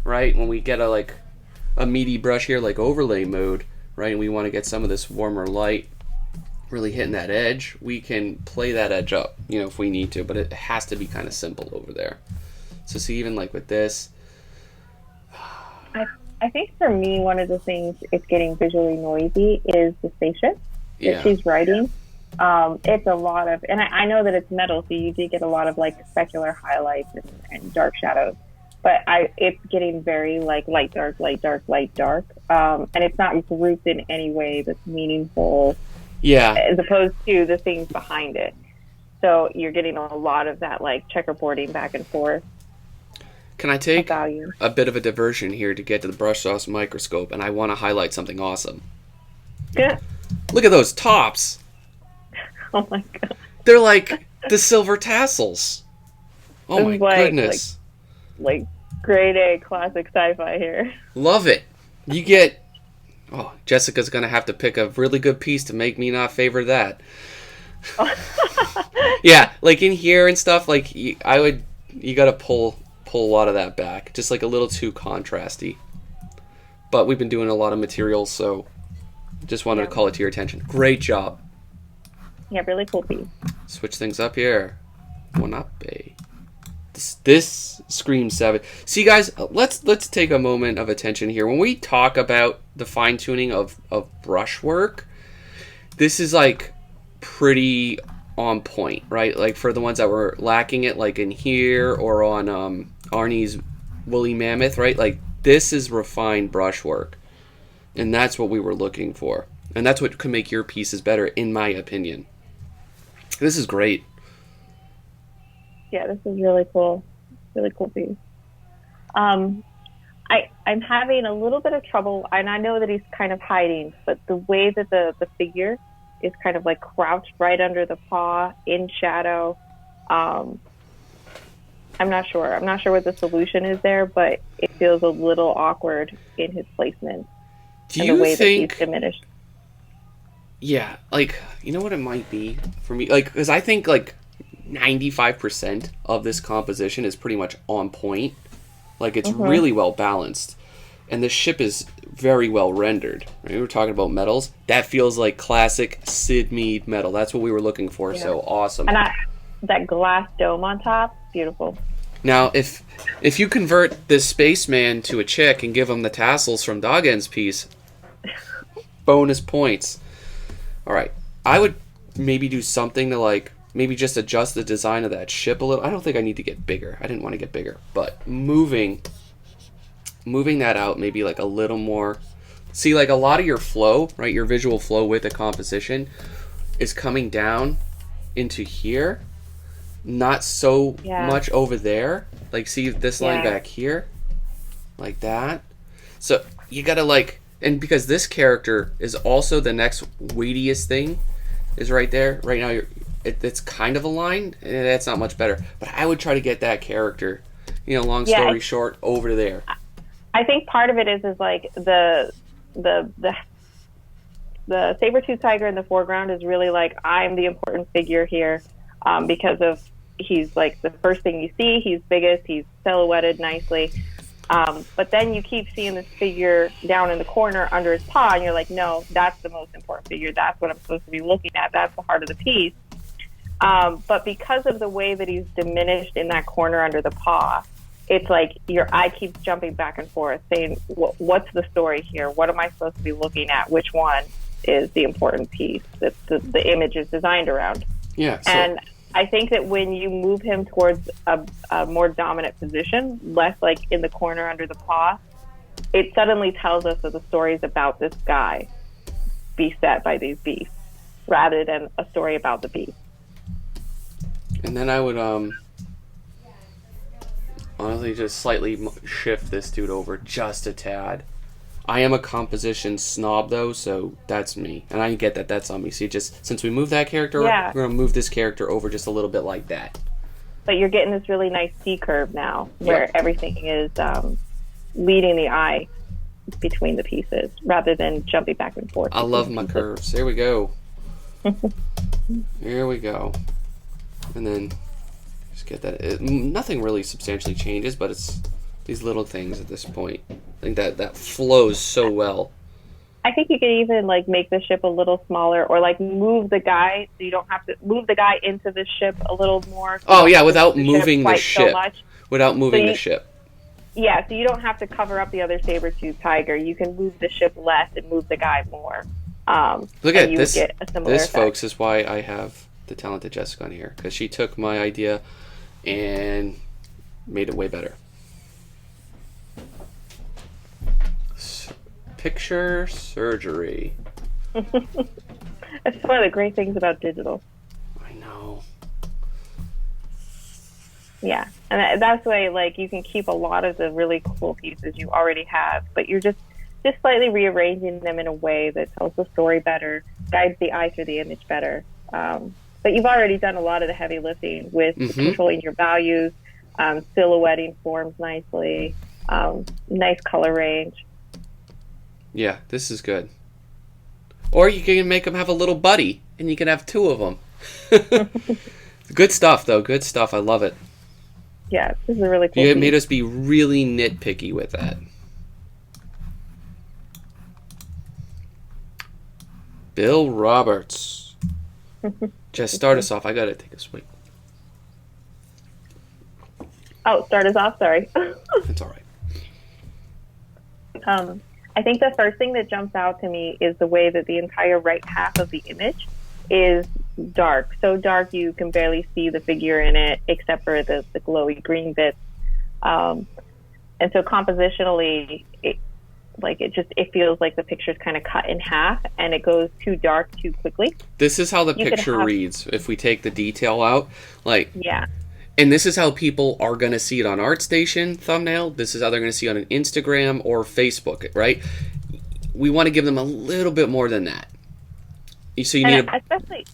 right, when we get a meaty brush here, like overlay mode, right, and we want to get some of this warmer light really hitting that edge, we can play that edge up, if we need to, but it has to be kind of simple over there. So see, even like with this, I think for me, one of the things it's getting visually noisy is the spaceship that she's riding. It's a lot of, and I know that it's metal, so you do get a lot of like specular highlights and dark shadows, but it's getting very like light, dark, and it's not grouped in any way that's meaningful. Yeah. As opposed to the things behind it. So you're getting a lot of that like checkerboarding back and forth. Can I take a bit of a diversion here to get to the brush sauce microscope, and I want to highlight something awesome. Yeah. Look at those tops. Oh my god. They're like the silver tassels. Oh my goodness. Like grade A classic sci-fi here. Love it. You get... Oh, Jessica's going to have to pick a really good piece to make me not favor that. Yeah, like in here and stuff, like you got to pull a lot of that back. Just like a little too contrasty. But we've been doing a lot of materials, so just wanted to call it to your attention. Great job. Yeah, really cool piece. Switch things up here. One up, babe. This screams savage. See, guys, let's take a moment of attention here. When we talk about the fine tuning of brushwork, this is like pretty on point, right? Like for the ones that were lacking it, like in here or on Arnie's woolly mammoth, right? Like this is refined brushwork, and that's what we were looking for, and that's what can make your pieces better, in my opinion. This is great. Yeah, this is really cool. Really cool piece. I'm having a little bit of trouble, and I know that he's kind of hiding, but the way that the figure is kind of like crouched right under the paw in shadow. I'm not sure. I'm not sure what the solution is there, but it feels a little awkward in his placement. Do you think that he's diminished? Yeah, like, you know what it might be for me? Like, because I think, like, 95% of this composition is pretty much on point. Like, it's really well balanced. And the ship is very well rendered. Right? We were talking about metals. That feels like classic Sid Mead metal. That's what we were looking for. Yeah. So awesome. And that glass dome on top, beautiful. Now, if you convert this spaceman to a chick and give him the tassels from Dog End's piece, bonus points. All right, I would maybe do something to, like, maybe just adjust the design of that ship a little. I don't think I need to get bigger. I didn't want to get bigger, but moving that out maybe like a little more. See, like a lot of your flow, right, your visual flow with the composition is coming down into here, not so much over there. Like, see this line back here, like that. So you gotta, like, and because this character is also the next weightiest thing is right there. Right now, it's kind of aligned, and that's not much better. But I would try to get that character, you know, long story short, over there. I think part of it is like the saber-tooth tiger in the foreground is really like, I'm the important figure here, because of he's like the first thing you see. He's biggest. He's silhouetted nicely. But then you keep seeing this figure down in the corner under his paw, and you're like, no, that's the most important figure. That's what I'm supposed to be looking at. That's the heart of the piece. But because of the way that he's diminished in that corner under the paw, it's like your eye keeps jumping back and forth, saying, what's the story here? What am I supposed to be looking at? Which one is the important piece that the image is designed around? Yeah. So. And I think that when you move him towards a more dominant position, less like in the corner under the paw, it suddenly tells us that the story is about this guy beset by these beasts, rather than a story about the beast. And then I would honestly just slightly shift this dude over just a tad. I am a composition snob, though, so that's me. And I get that that's on me. See, just since we moved that character, we're going to move this character over just a little bit like that. But you're getting this really nice C-curve now, where everything is leading the eye between the pieces, rather than jumping back and forth. I love my curves. There we go. Here we go. And then just get that. Nothing really substantially changes, but it's these little things at this point. I think that flows so well. I think you could even like make the ship a little smaller, or like move the guy so you don't have to move the guy into the ship a little more. Oh yeah, without moving the ship. Without moving the ship. Yeah, so you don't have to cover up the other saber-tooth tiger. You can move the ship less and move the guy more. Look at this. This, folks, is why I have the talented Jessica on here, because she took my idea and made it way better. Picture surgery. That's one of the great things about digital. I know. Yeah, and that's why, like, you can keep a lot of the really cool pieces you already have, but you're just slightly rearranging them in a way that tells the story better, guides the eye through the image better. But you've already done a lot of the heavy lifting with controlling your values, silhouetting forms nicely, nice color range. Yeah, this is good. Or you can make them have a little buddy, and you can have two of them. Good stuff, though. Good stuff. I love it. Yeah, this is a really cool You made us be really nitpicky with that. Bill Roberts. Just start us off. I gotta take a swig. Oh, start us off. Sorry. It's all right. I think the first thing that jumps out to me is the way that the entire right half of the image is dark. So dark you can barely see the figure in it, except for the glowy green bits. And so compositionally, it feels like the picture's kind of cut in half, and it goes too dark too quickly. This is how the picture reads if we take the detail out. Yeah. And this is how people are going to see it on ArtStation thumbnail. This is how they're going to see it on Instagram or Facebook, right? We want to give them a little bit more than that. So you need especially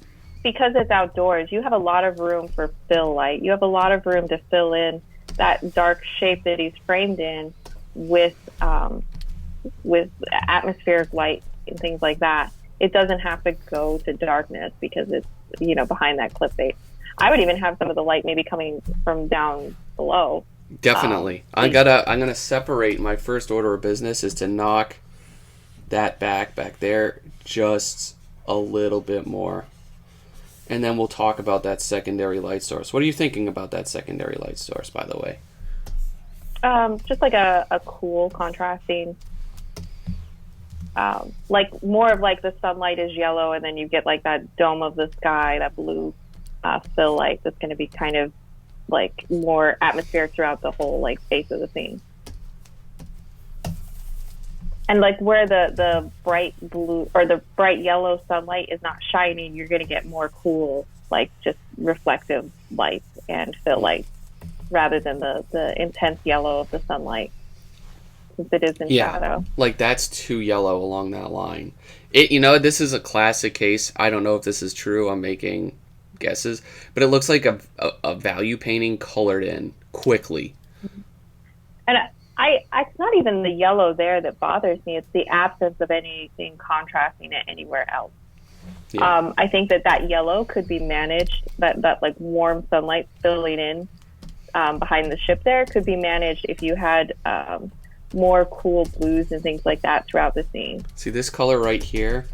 because it's outdoors, you have a lot of room for fill light. You have a lot of room to fill in that dark shape that he's framed in with atmospheric light and things like that. It doesn't have to go to darkness because it's, behind that clip base. I would even have some of the light maybe coming from down below. Definitely. I'm gonna separate. My first order of business is to knock that back there just a little bit more. And then we'll talk about that secondary light source. What are you thinking about that secondary light source, by the way? Just like a cool contrasting, like more of like the sunlight is yellow and then you get like that dome of the sky, that blue fill light that's going to be kind of like more atmospheric throughout the whole like face of the scene. And like where the bright blue or the bright yellow sunlight is not shining, you're going to get more cool, like just reflective lights and fill lights rather than the intense yellow of the sunlight, since it is in shadow. Like that's too yellow along that line. This is a classic case. I don't know if this is true. I'm making guesses, but it looks like a value painting colored in quickly. And it's not even the yellow there that bothers me. It's the absence of anything contrasting it anywhere else. Yeah. I think that yellow could be managed, that like warm sunlight filling in behind the ship there could be managed if you had more cool blues and things like that throughout the scene. See this color right here?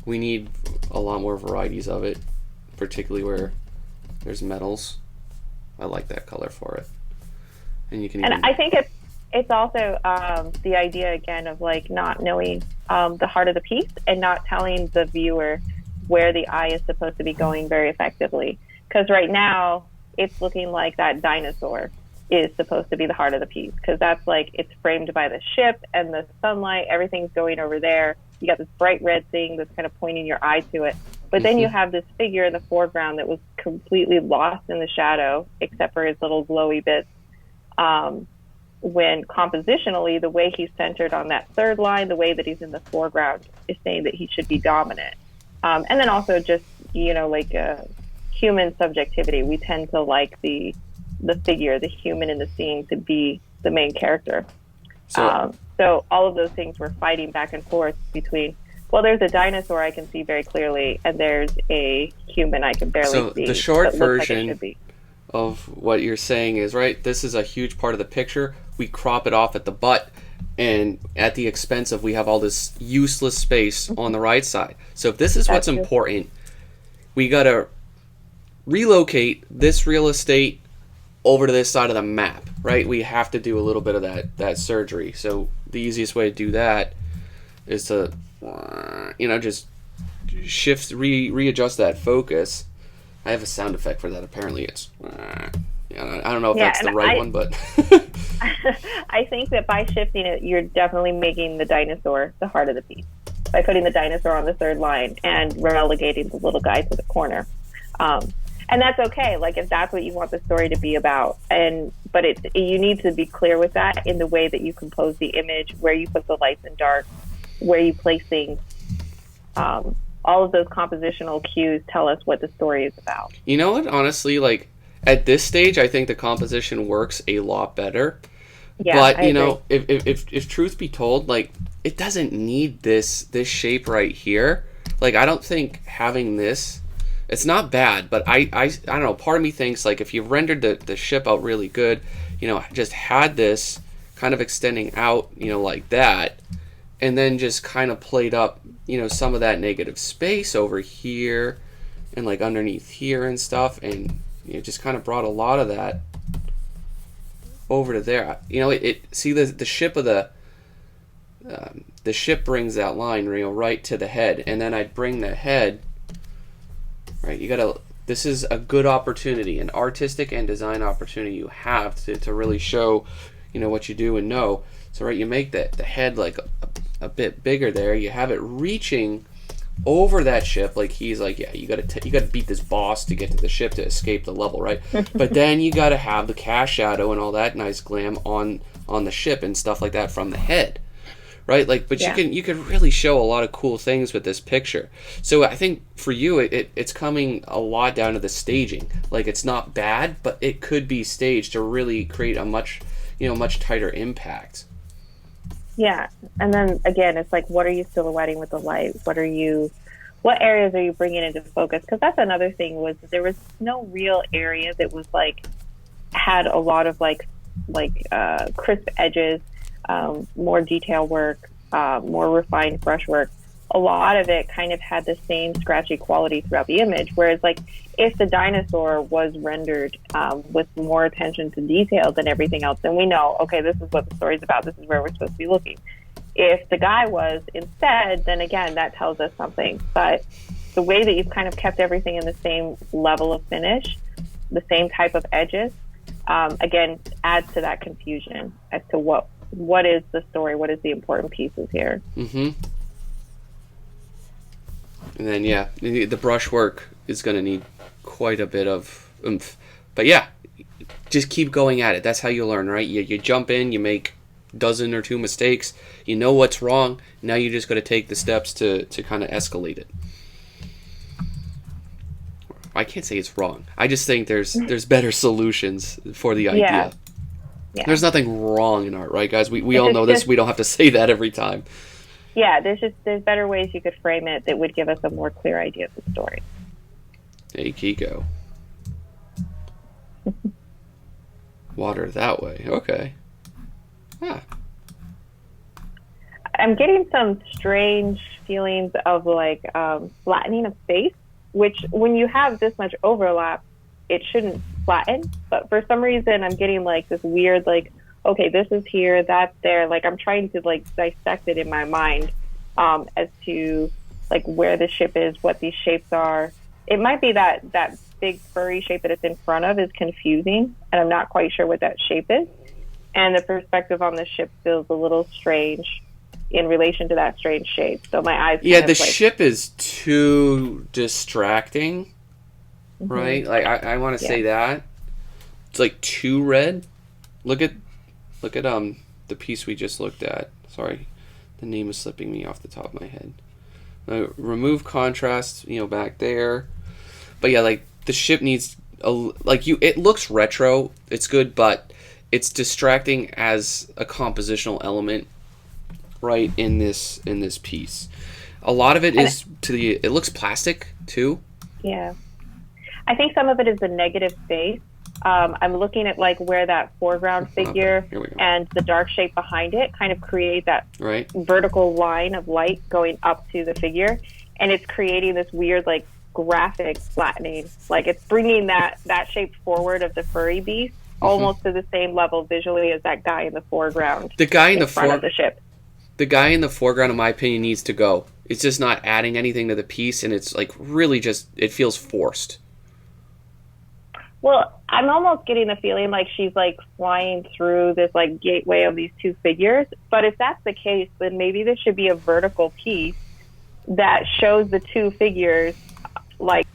We need a lot more varieties of it, particularly where there's metals. I like that color for it. And you can. And I think it's also the idea again of like not knowing the heart of the piece and not telling the viewer where the eye is supposed to be going very effectively. Because right now it's looking like that dinosaur is supposed to be the heart of the piece, because that's like it's framed by the ship and the sunlight. Everything's going over there. You got this bright red thing that's kind of pointing your eye to it. But then you have this figure in the foreground that was completely lost in the shadow, except for his little glowy bits. When compositionally, the way he's centered on that third line, the way that he's in the foreground is saying that he should be dominant. And then also just, like human subjectivity. We tend to like the figure, the human in the scene to be the main character. So all of those things were fighting back and forth between, well, there's a dinosaur I can see very clearly, and there's a human I can barely see. So the short version of what you're saying is, right, this is a huge part of the picture. We crop it off at the butt, and at the expense of we have all this useless space on the right side. So if this is what's important, we got to relocate this real estate over to this side of the map, right? We have to do a little bit of that surgery. So the easiest way to do that is to, just shift, readjust that focus. I have a sound effect for that. Apparently it's, I don't know if that's the right one, but. I think that by shifting it, you're definitely making the dinosaur the heart of the piece by putting the dinosaur on the third line and relegating the little guy to the corner. And that's okay, like if that's what you want the story to be about. But you need to be clear with that in the way that you compose the image, where you put the lights and darks, where you place things. All of those compositional cues tell us what the story is about. You know what? Honestly, like at this stage, I think the composition works a lot better. Yeah, but I agree. If truth be told, like it doesn't need this shape right here. Like I don't think having this. It's not bad, but I don't know. Part of me thinks like if you rendered the ship out really good, just had this kind of extending out, like that, and then just kind of played up, some of that negative space over here, and like underneath here and stuff, and just kind of brought a lot of that over to there. It see the ship of the ship brings that line right to the head, and then I'd bring the head right. This is a good opportunity, an artistic and design opportunity you have to really show what you do and know. So right, you make the head like a bit bigger there. You have it reaching over that ship, like he's like, yeah, you gotta beat this boss to get to the ship to escape the level, right? But then you gotta have the cast shadow and all that nice glam on the ship and stuff like that from the head, right? Like, but you can really show a lot of cool things with this picture. So I think for you, it's coming a lot down to the staging. Like, it's not bad, but it could be staged to really create a much tighter impact. Yeah, and then again, it's like, what are you silhouetting with the light? What areas are you bringing into focus? Because that's another thing, was there was no real area that was like had a lot of like crisp edges, more detail work, more refined brush work. A lot of it kind of had the same scratchy quality throughout the image. Whereas like if the dinosaur was rendered with more attention to detail than everything else, then we know, okay, this is what the story's about. This is where we're supposed to be looking. If the guy was instead, then again, that tells us something. But the way that you've kind of kept everything in the same level of finish, the same type of edges, again, adds to that confusion as to what is the story, what is the important pieces here. Mm-hmm. And then, yeah, the brushwork is going to need quite a bit of oomph. But yeah, just keep going at it. That's how you learn, right? You jump in, you make a dozen or two mistakes, you know what's wrong, now you just got to take the steps to kind of escalate it. I can't say it's wrong. I just think there's better solutions for the idea. Yeah. There's nothing wrong in art, right, guys? We all know this. We don't have to say that every time. Yeah, there's better ways you could frame it that would give us a more clear idea of the story. Hey, Kiko. Water that way. Okay. Huh. I'm getting some strange feelings of like flattening of space, which when you have this much overlap, it shouldn't flatten. But for some reason, I'm getting like this weird like, okay, this is here, that's there. Like I'm trying to like dissect it in my mind as to like where the ship is, what these shapes are. It might be that big furry shape that it's in front of is confusing, and I'm not quite sure what that shape is. And the perspective on the ship feels a little strange in relation to that strange shape. So my eyes. Yeah, the ship is too distracting, right? Like I want to say that it's like too red. Look at the piece we just looked at. Sorry, the name is slipping me off the top of my head. Remove contrast, back there. But yeah, like the ship needs it looks retro. It's good, but it's distracting as a compositional element, right, in this piece. A lot of it is it looks plastic too. Yeah, I think some of it is the negative space. I'm looking at like where that foreground figure and the dark shape behind it kind of create that vertical line of light going up to the figure, and it's creating this weird like graphic flattening. Like it's bringing that shape forward of the furry beast almost to the same level visually as that guy in the foreground. The guy in front of the ship. The guy in the foreground, in my opinion, needs to go. It's just not adding anything to the piece, and it's like really just it feels forced. Well, I'm almost getting the feeling like she's like flying through this like gateway of these two figures. But if that's the case, then maybe there should be a vertical piece that shows the two figures like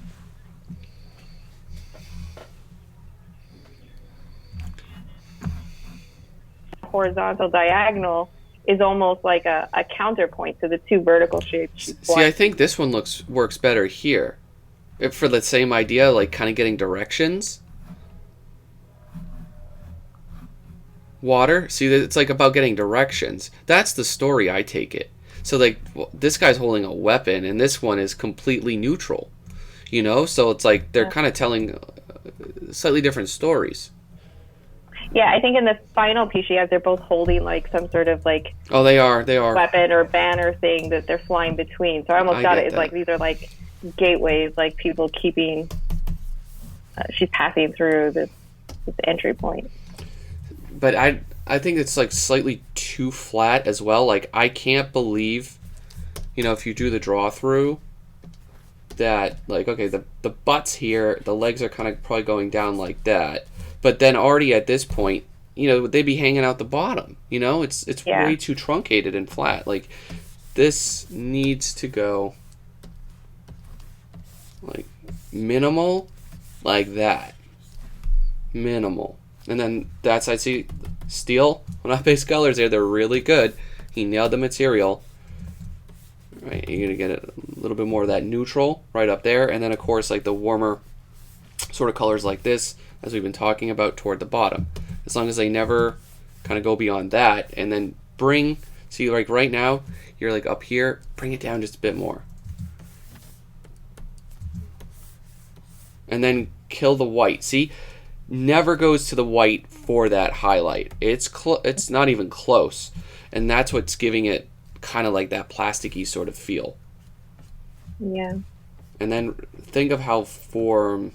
horizontal diagonal is almost like a counterpoint to the two vertical shapes. See, I think this one works better here. For the same idea, like kind of getting directions. Water, see, it's like about getting directions. That's the story, I take it. So like this guy's holding a weapon, and this one is completely neutral. So it's like they're kind of telling slightly different stories. Yeah, I think in the final piece she has, they're both holding like some sort of like they are weapon or banner thing that they're flying between. So I almost got it as like these are like gateways, like people keeping. She's passing through this entry point. But I think it's like slightly too flat as well. Like I can't believe, if you do the draw through, that like okay the butt's here, the legs are kind of probably going down like that, but then already at this point, they'd be hanging out the bottom. It's way too truncated and flat. Like this needs to go like minimal, like that, minimal. And then that side, see, steel, not base colors there, they're really good. He nailed the material. Right, you're going to get a little bit more of that neutral right up there. And then, of course, like the warmer sort of colors like this, as we've been talking about, toward the bottom. As long as they never kind of go beyond that. And then see, like right now, you're like up here, bring it down just a bit more. And then kill the white. See? Never goes to the white for that highlight. It's not even close, and that's what's giving it kind of like that plasticky sort of feel. Yeah. And then think of how form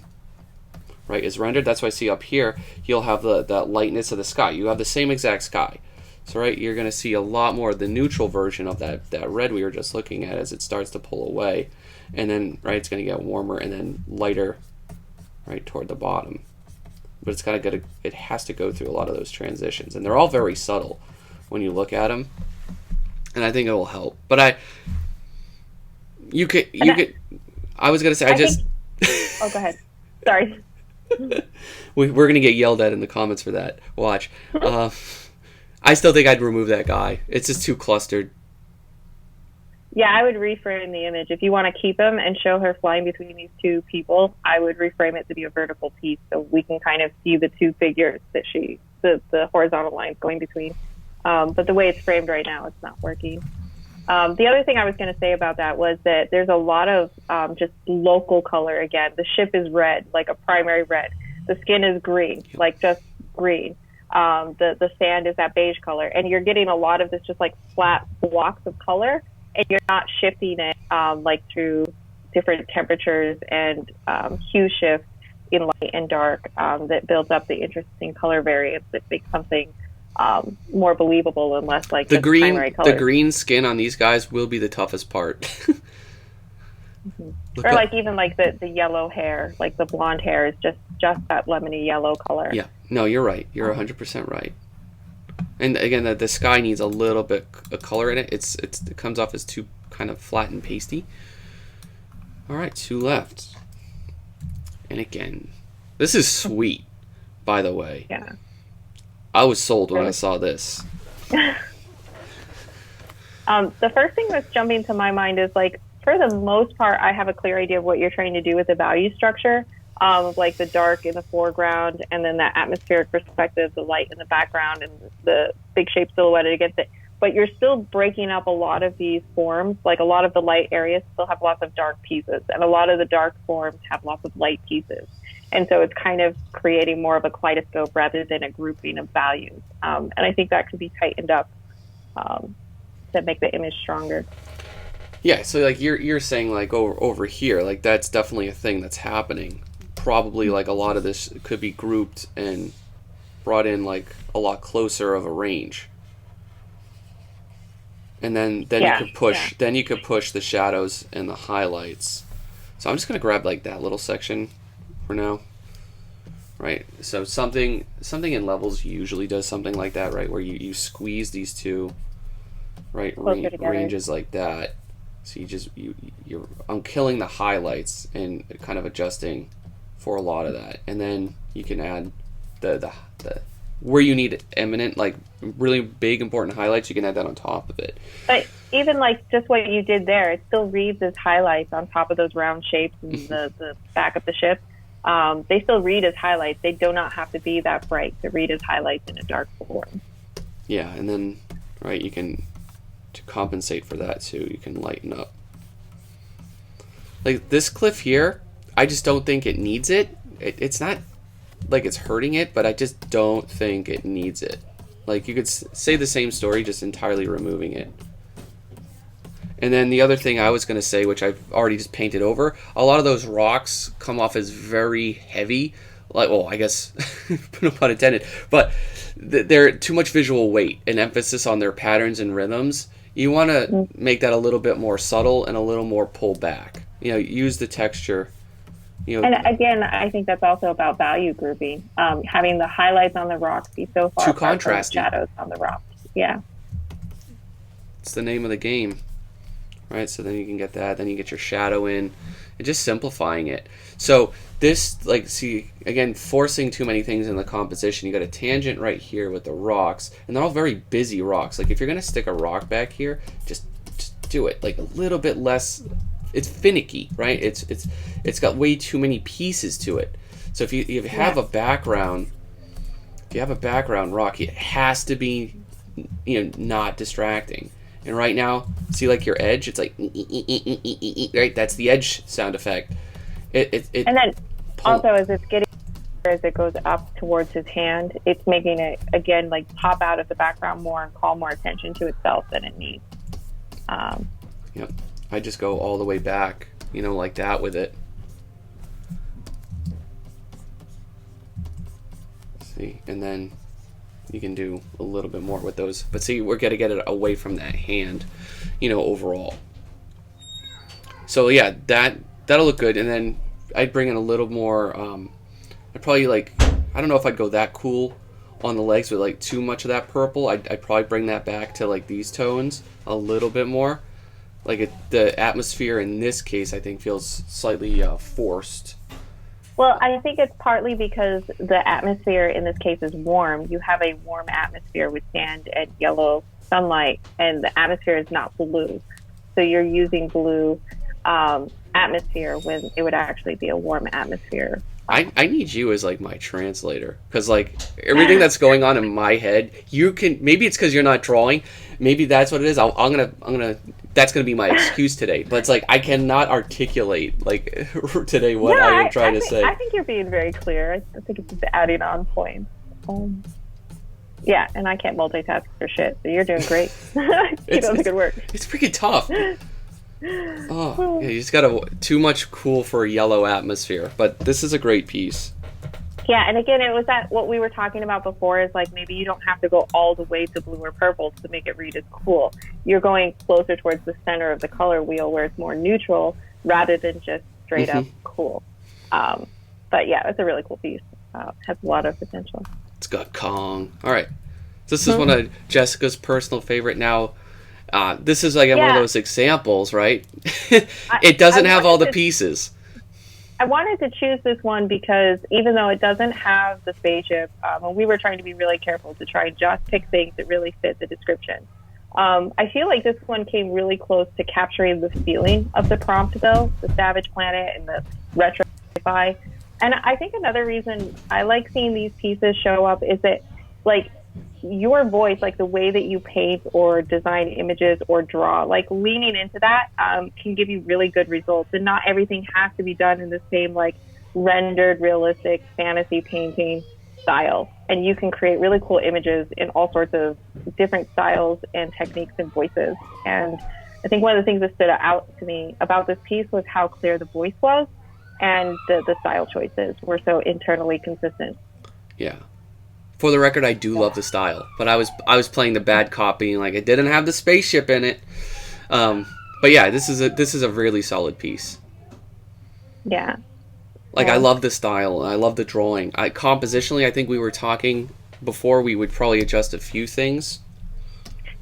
is rendered. That's why I see up here you'll have that lightness of the sky. You have the same exact sky, so you're going to see a lot more of the neutral version of that red we were just looking at as it starts to pull away, and then it's going to get warmer and then lighter toward the bottom. But it's kind of it has to go through a lot of those transitions, and they're all very subtle when you look at them, and I think it will help. But I was gonna say oh, go ahead. Sorry. We're gonna get yelled at in the comments for that. Watch. I still think I'd remove that guy. It's just too clustered. Yeah, I would reframe the image. If you want to keep him and show her flying between these two people, I would reframe it to be a vertical piece so we can kind of see the two figures that the horizontal lines going between. But the way it's framed right now, it's not working. The other thing I was going to say about that was that there's a lot of just local color again. The ship is red, like a primary red. The skin is green, like just green. The sand is that beige color. And you're getting a lot of this just like flat blocks of color. And you're not shifting it like through different temperatures and hue shift in light and dark that builds up the interesting color variance that makes something more believable and less like the primary color. The green skin on these guys will be the toughest part. Mm-hmm. Or like even like the yellow hair, like the blonde hair is just that lemony yellow color. Yeah, no, you're right. You're 100% right. And again, the sky needs a little bit of color in it. It comes off as too kind of flat and pasty. All right, 2 left. And again, this is sweet, by the way. Yeah. I was sold when I saw this. The first thing that's jumping to my mind is like, for the most part, I have a clear idea of what you're trying to do with the value structure. Of like the dark in the foreground and then that atmospheric perspective, the light in the background and the big shape silhouetted against it. But you're still breaking up a lot of these forms. Like a lot of the light areas still have lots of dark pieces and a lot of the dark forms have lots of light pieces. And so it's kind of creating more of a kaleidoscope rather than a grouping of values. And I think that could be tightened up to make the image stronger. Yeah, so like you're saying like over here, like that's definitely a thing that's happening. Probably like a lot of this could be grouped and brought in like a lot closer of a range. And then you could push the shadows and the highlights. So I'm just gonna grab like that little section for now. Right. So something in levels usually does something like that, right? Where you squeeze these two ranges like that. So I'm killing the highlights and kind of adjusting for a lot of that, and then you can add the where you need eminent, like really big important highlights, you can add that on top of it. But even like just what you did there, it still reads as highlights on top of those round shapes and the back of the ship. They still read as highlights. They do not have to be that bright to read as highlights in a dark form. Yeah, and then you can, to compensate for that too, you can lighten up. Like this cliff here, I just don't think it needs it. It's not like it's hurting it, but I just don't think it needs it. Like you could say the same story, just entirely removing it. And then the other thing I was going to say, which I've already just painted over, a lot of those rocks come off as very heavy. Like, well, I guess, no pun intended, but they're too much visual weight and emphasis on their patterns and rhythms. You want to make that a little bit more subtle and a little more pull back. Use the texture. And again, I think that's also about value grouping. Having the highlights on the rocks be so far too apart from the contrasty. shadows on the rocks. Yeah. It's the name of the game. Right, so then you can get that, then you get your shadow in, and just simplifying it. So this, see, again, forcing too many things in the composition. You got a tangent right here with the rocks, and they're all very busy rocks. Like, if you're going to stick a rock back here, just do it. Like, a little bit less, it's finicky, right? It's got way too many pieces to it. So if you have a background, rock, it has to be, not distracting. And right now, see, like, your edge, it's like, right? That's the edge sound effect. And then also, as it goes up towards his hand, it's making it, again, like, pop out of the background more and call more attention to itself than it needs. Yep. I just go all the way back, like that with it. See, and then you can do a little bit more with those, but see, we're gonna get it away from that hand, overall. So yeah, that'll look good. And then I'd bring in a little more. I'd probably I don't know if I'd go that cool on the legs with like too much of that purple. I'd probably bring that back to like these tones a little bit more. The atmosphere in this case, I think, feels slightly forced. Well, I think it's partly because the atmosphere in this case is warm. You have a warm atmosphere with sand and yellow sunlight, and the atmosphere is not blue. So you're using blue atmosphere when it would actually be a warm atmosphere. I need you as like my translator, because like everything that's going on in my head, you can, maybe it's because you're not drawing, maybe that's what it is. I'm gonna that's gonna be my excuse today. But it's like I cannot articulate like today what I am trying to say. I think you're being very clear. I think it's just adding on points. Yeah, and I can't multitask for shit, so you're doing great. Keep up the good work. It's freaking tough. Oh, yeah, you just got too much cool for a yellow atmosphere, but this is a great piece. Yeah, and again, it was that what we were talking about before is like maybe you don't have to go all the way to blue or purple to make it read as cool. You're going closer towards the center of the color wheel where it's more neutral rather than just straight up cool. But yeah, it's a really cool piece. Has a lot of potential. It's got Kong. All right, this is one of Jessica's personal favorite now. This is like one of those examples, right? It doesn't have all the pieces. I wanted to choose this one because even though it doesn't have the spaceship, and we were trying to be really careful to try and just pick things that really fit the description. I feel like this one came really close to capturing the feeling of the prompt, though, the Savage Planet and the retro sci-fi. And I think another reason I like seeing these pieces show up is that, like, your voice, like the way that you paint or design images or draw, like leaning into that can give you really good results. And not everything has to be done in the same like rendered, realistic fantasy painting style. And you can create really cool images in all sorts of different styles and techniques and voices. And I think one of the things that stood out to me about this piece was how clear the voice was and the style choices were so internally consistent. Yeah. For the record, I do love the style, but I was playing the bad copy, and like it didn't have the spaceship in it. But yeah, this is a really solid piece. Yeah. Like I love the style, and I love the drawing. Compositionally, I think we were talking before we would probably adjust a few things.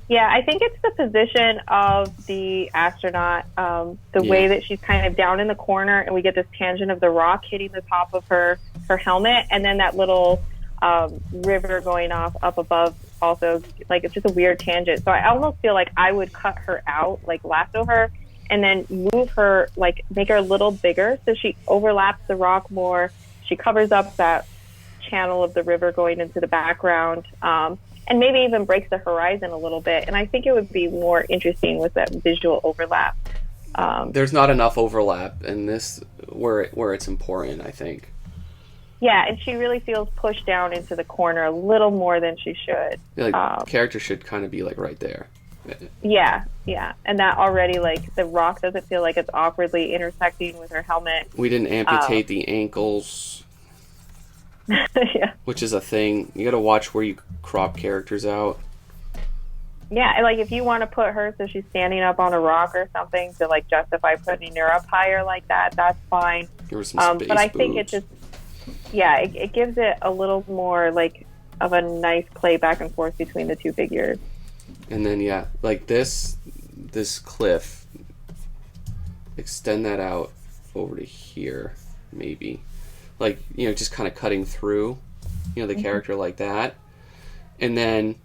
Yeah, I think it's the position of the astronaut, the way that she's kind of down in the corner, and we get this tangent of the rock hitting the top of her helmet, and then that little river going off up above also, like it's just a weird tangent. So I almost feel like I would cut her out, like lasso her, and then move her, like make her a little bigger so she overlaps the rock more. She covers up that channel of the river going into the background, and maybe even breaks the horizon a little bit. And I think it would be more interesting with that visual overlap. There's not enough overlap in this where it's important, I think. Yeah, and she really feels pushed down into the corner a little more than she should. Yeah, like character should kind of be like right there. Yeah, yeah. And that already, like, the rock doesn't feel like it's awkwardly intersecting with her helmet. We didn't Um, amputate the ankles, yeah. which is a thing. You got to watch where you crop characters out. Yeah, and, like, if you want to put her so she's standing up on a rock or something to, like, justify putting her up higher like that, that's fine. There were some space But I think it boobs. just, yeah, it gives it a little more, like, of a nice play back and forth between the two figures. And then, yeah, like this cliff, extend that out over to here, maybe. Like, just kind of cutting through, the character like that. And then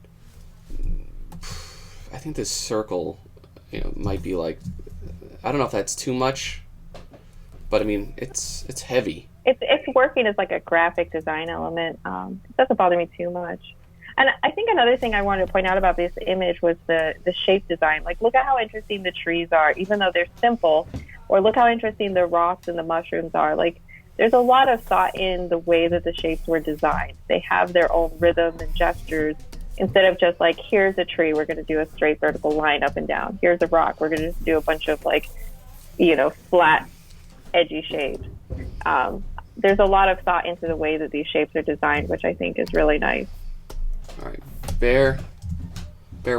I think this circle, might be like, I don't know if that's too much, but I mean, it's heavy. It's working as like a graphic design element. It doesn't bother me too much. And I think another thing I wanted to point out about this image was the shape design. Like, look at how interesting the trees are, even though they're simple, or look how interesting the rocks and the mushrooms are. Like, there's a lot of thought in the way that the shapes were designed. They have their own rhythm and gestures instead of just like, here's a tree, we're going to do a straight vertical line up and down. Here's a rock, we're going to just do a bunch of like, flat, edgy shapes. There's a lot of thought into the way that these shapes are designed, which I think is really nice. All right, bear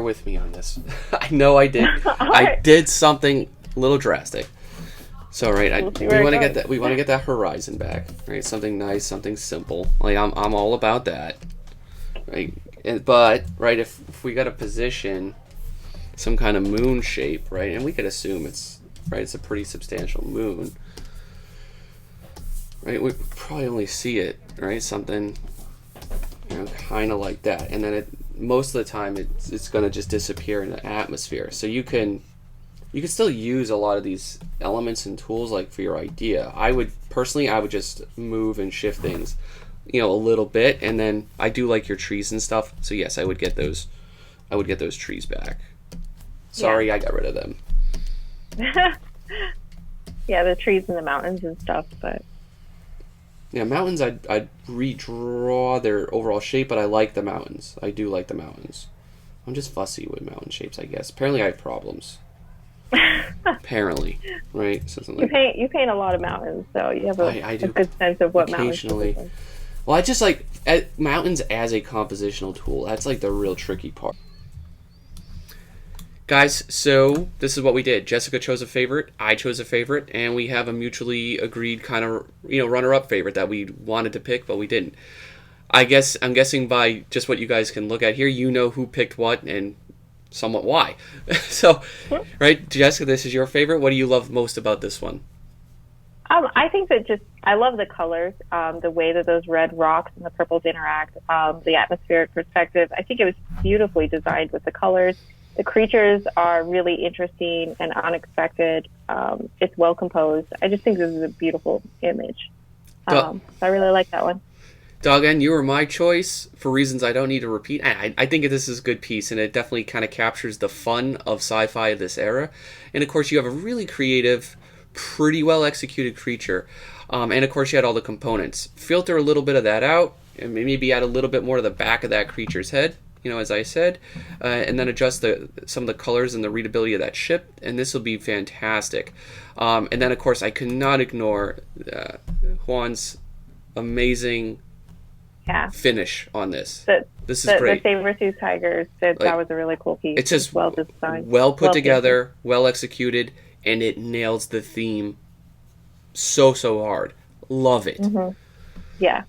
with me on this. I know I did. I right. did something a little drastic. So right, We'll see we where it want to goes. get that. We want to get that horizon back. Right, something nice, something simple. Like I'm all about that. Right, but right, if we got to position some kind of moon shape, right, and we could assume it's a pretty substantial moon. Right, we probably only see it, right, something, kind of like that, and then most of the time it's going to just disappear in the atmosphere. So you can still use a lot of these elements and tools like for your idea. I would just move and shift things, a little bit, and then I do like your trees and stuff. So yes, I would get those trees back. Sorry, Yeah. I got rid of them. Yeah, the trees and the mountains and stuff, but Yeah, mountains, I'd redraw their overall shape, but I like the mountains. I do like the mountains. I'm just fussy with mountain shapes, I guess. Apparently I have problems. Apparently, right? Something like you paint a lot of mountains, so you have I do a good sense of what mountains occasionally. are. Well, I just like mountains as a compositional tool. That's like the real tricky part. Guys, so this is what we did. Jessica chose a favorite, I chose a favorite, and we have a mutually agreed kind of, runner-up favorite that we wanted to pick, but we didn't. I'm guessing by just what you guys can look at here, you know who picked what and somewhat why. So, right, Jessica, this is your favorite. What do you love most about this one? I think that I love the colors, the way that those red rocks and the purples interact, the atmospheric perspective. I think it was beautifully designed with the colors. The creatures are really interesting and unexpected. It's well composed. I just think this is a beautiful image. So I really like that one. Doggone, you were my choice for reasons I don't need to repeat. I think this is a good piece, and it definitely kind of captures the fun of sci-fi of this era. And of course, you have a really creative, pretty well executed creature. And of course, you had all the components. Filter a little bit of that out, and maybe add a little bit more to the back of that creature's head, as I said, and then adjust some of the colors and the readability of that ship, and this will be fantastic. And then, of course, I cannot ignore Juan's amazing finish on this. This is great. The saber-tooth tigers, that was a really cool piece. It's just well designed, well put together, well executed, and it nails the theme so hard. Love it. Mm-hmm. Yeah.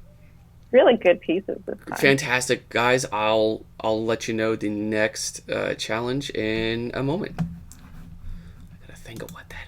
Really good pieces this time. Fantastic, guys. I'll let you know the next challenge in a moment. I gotta think of what that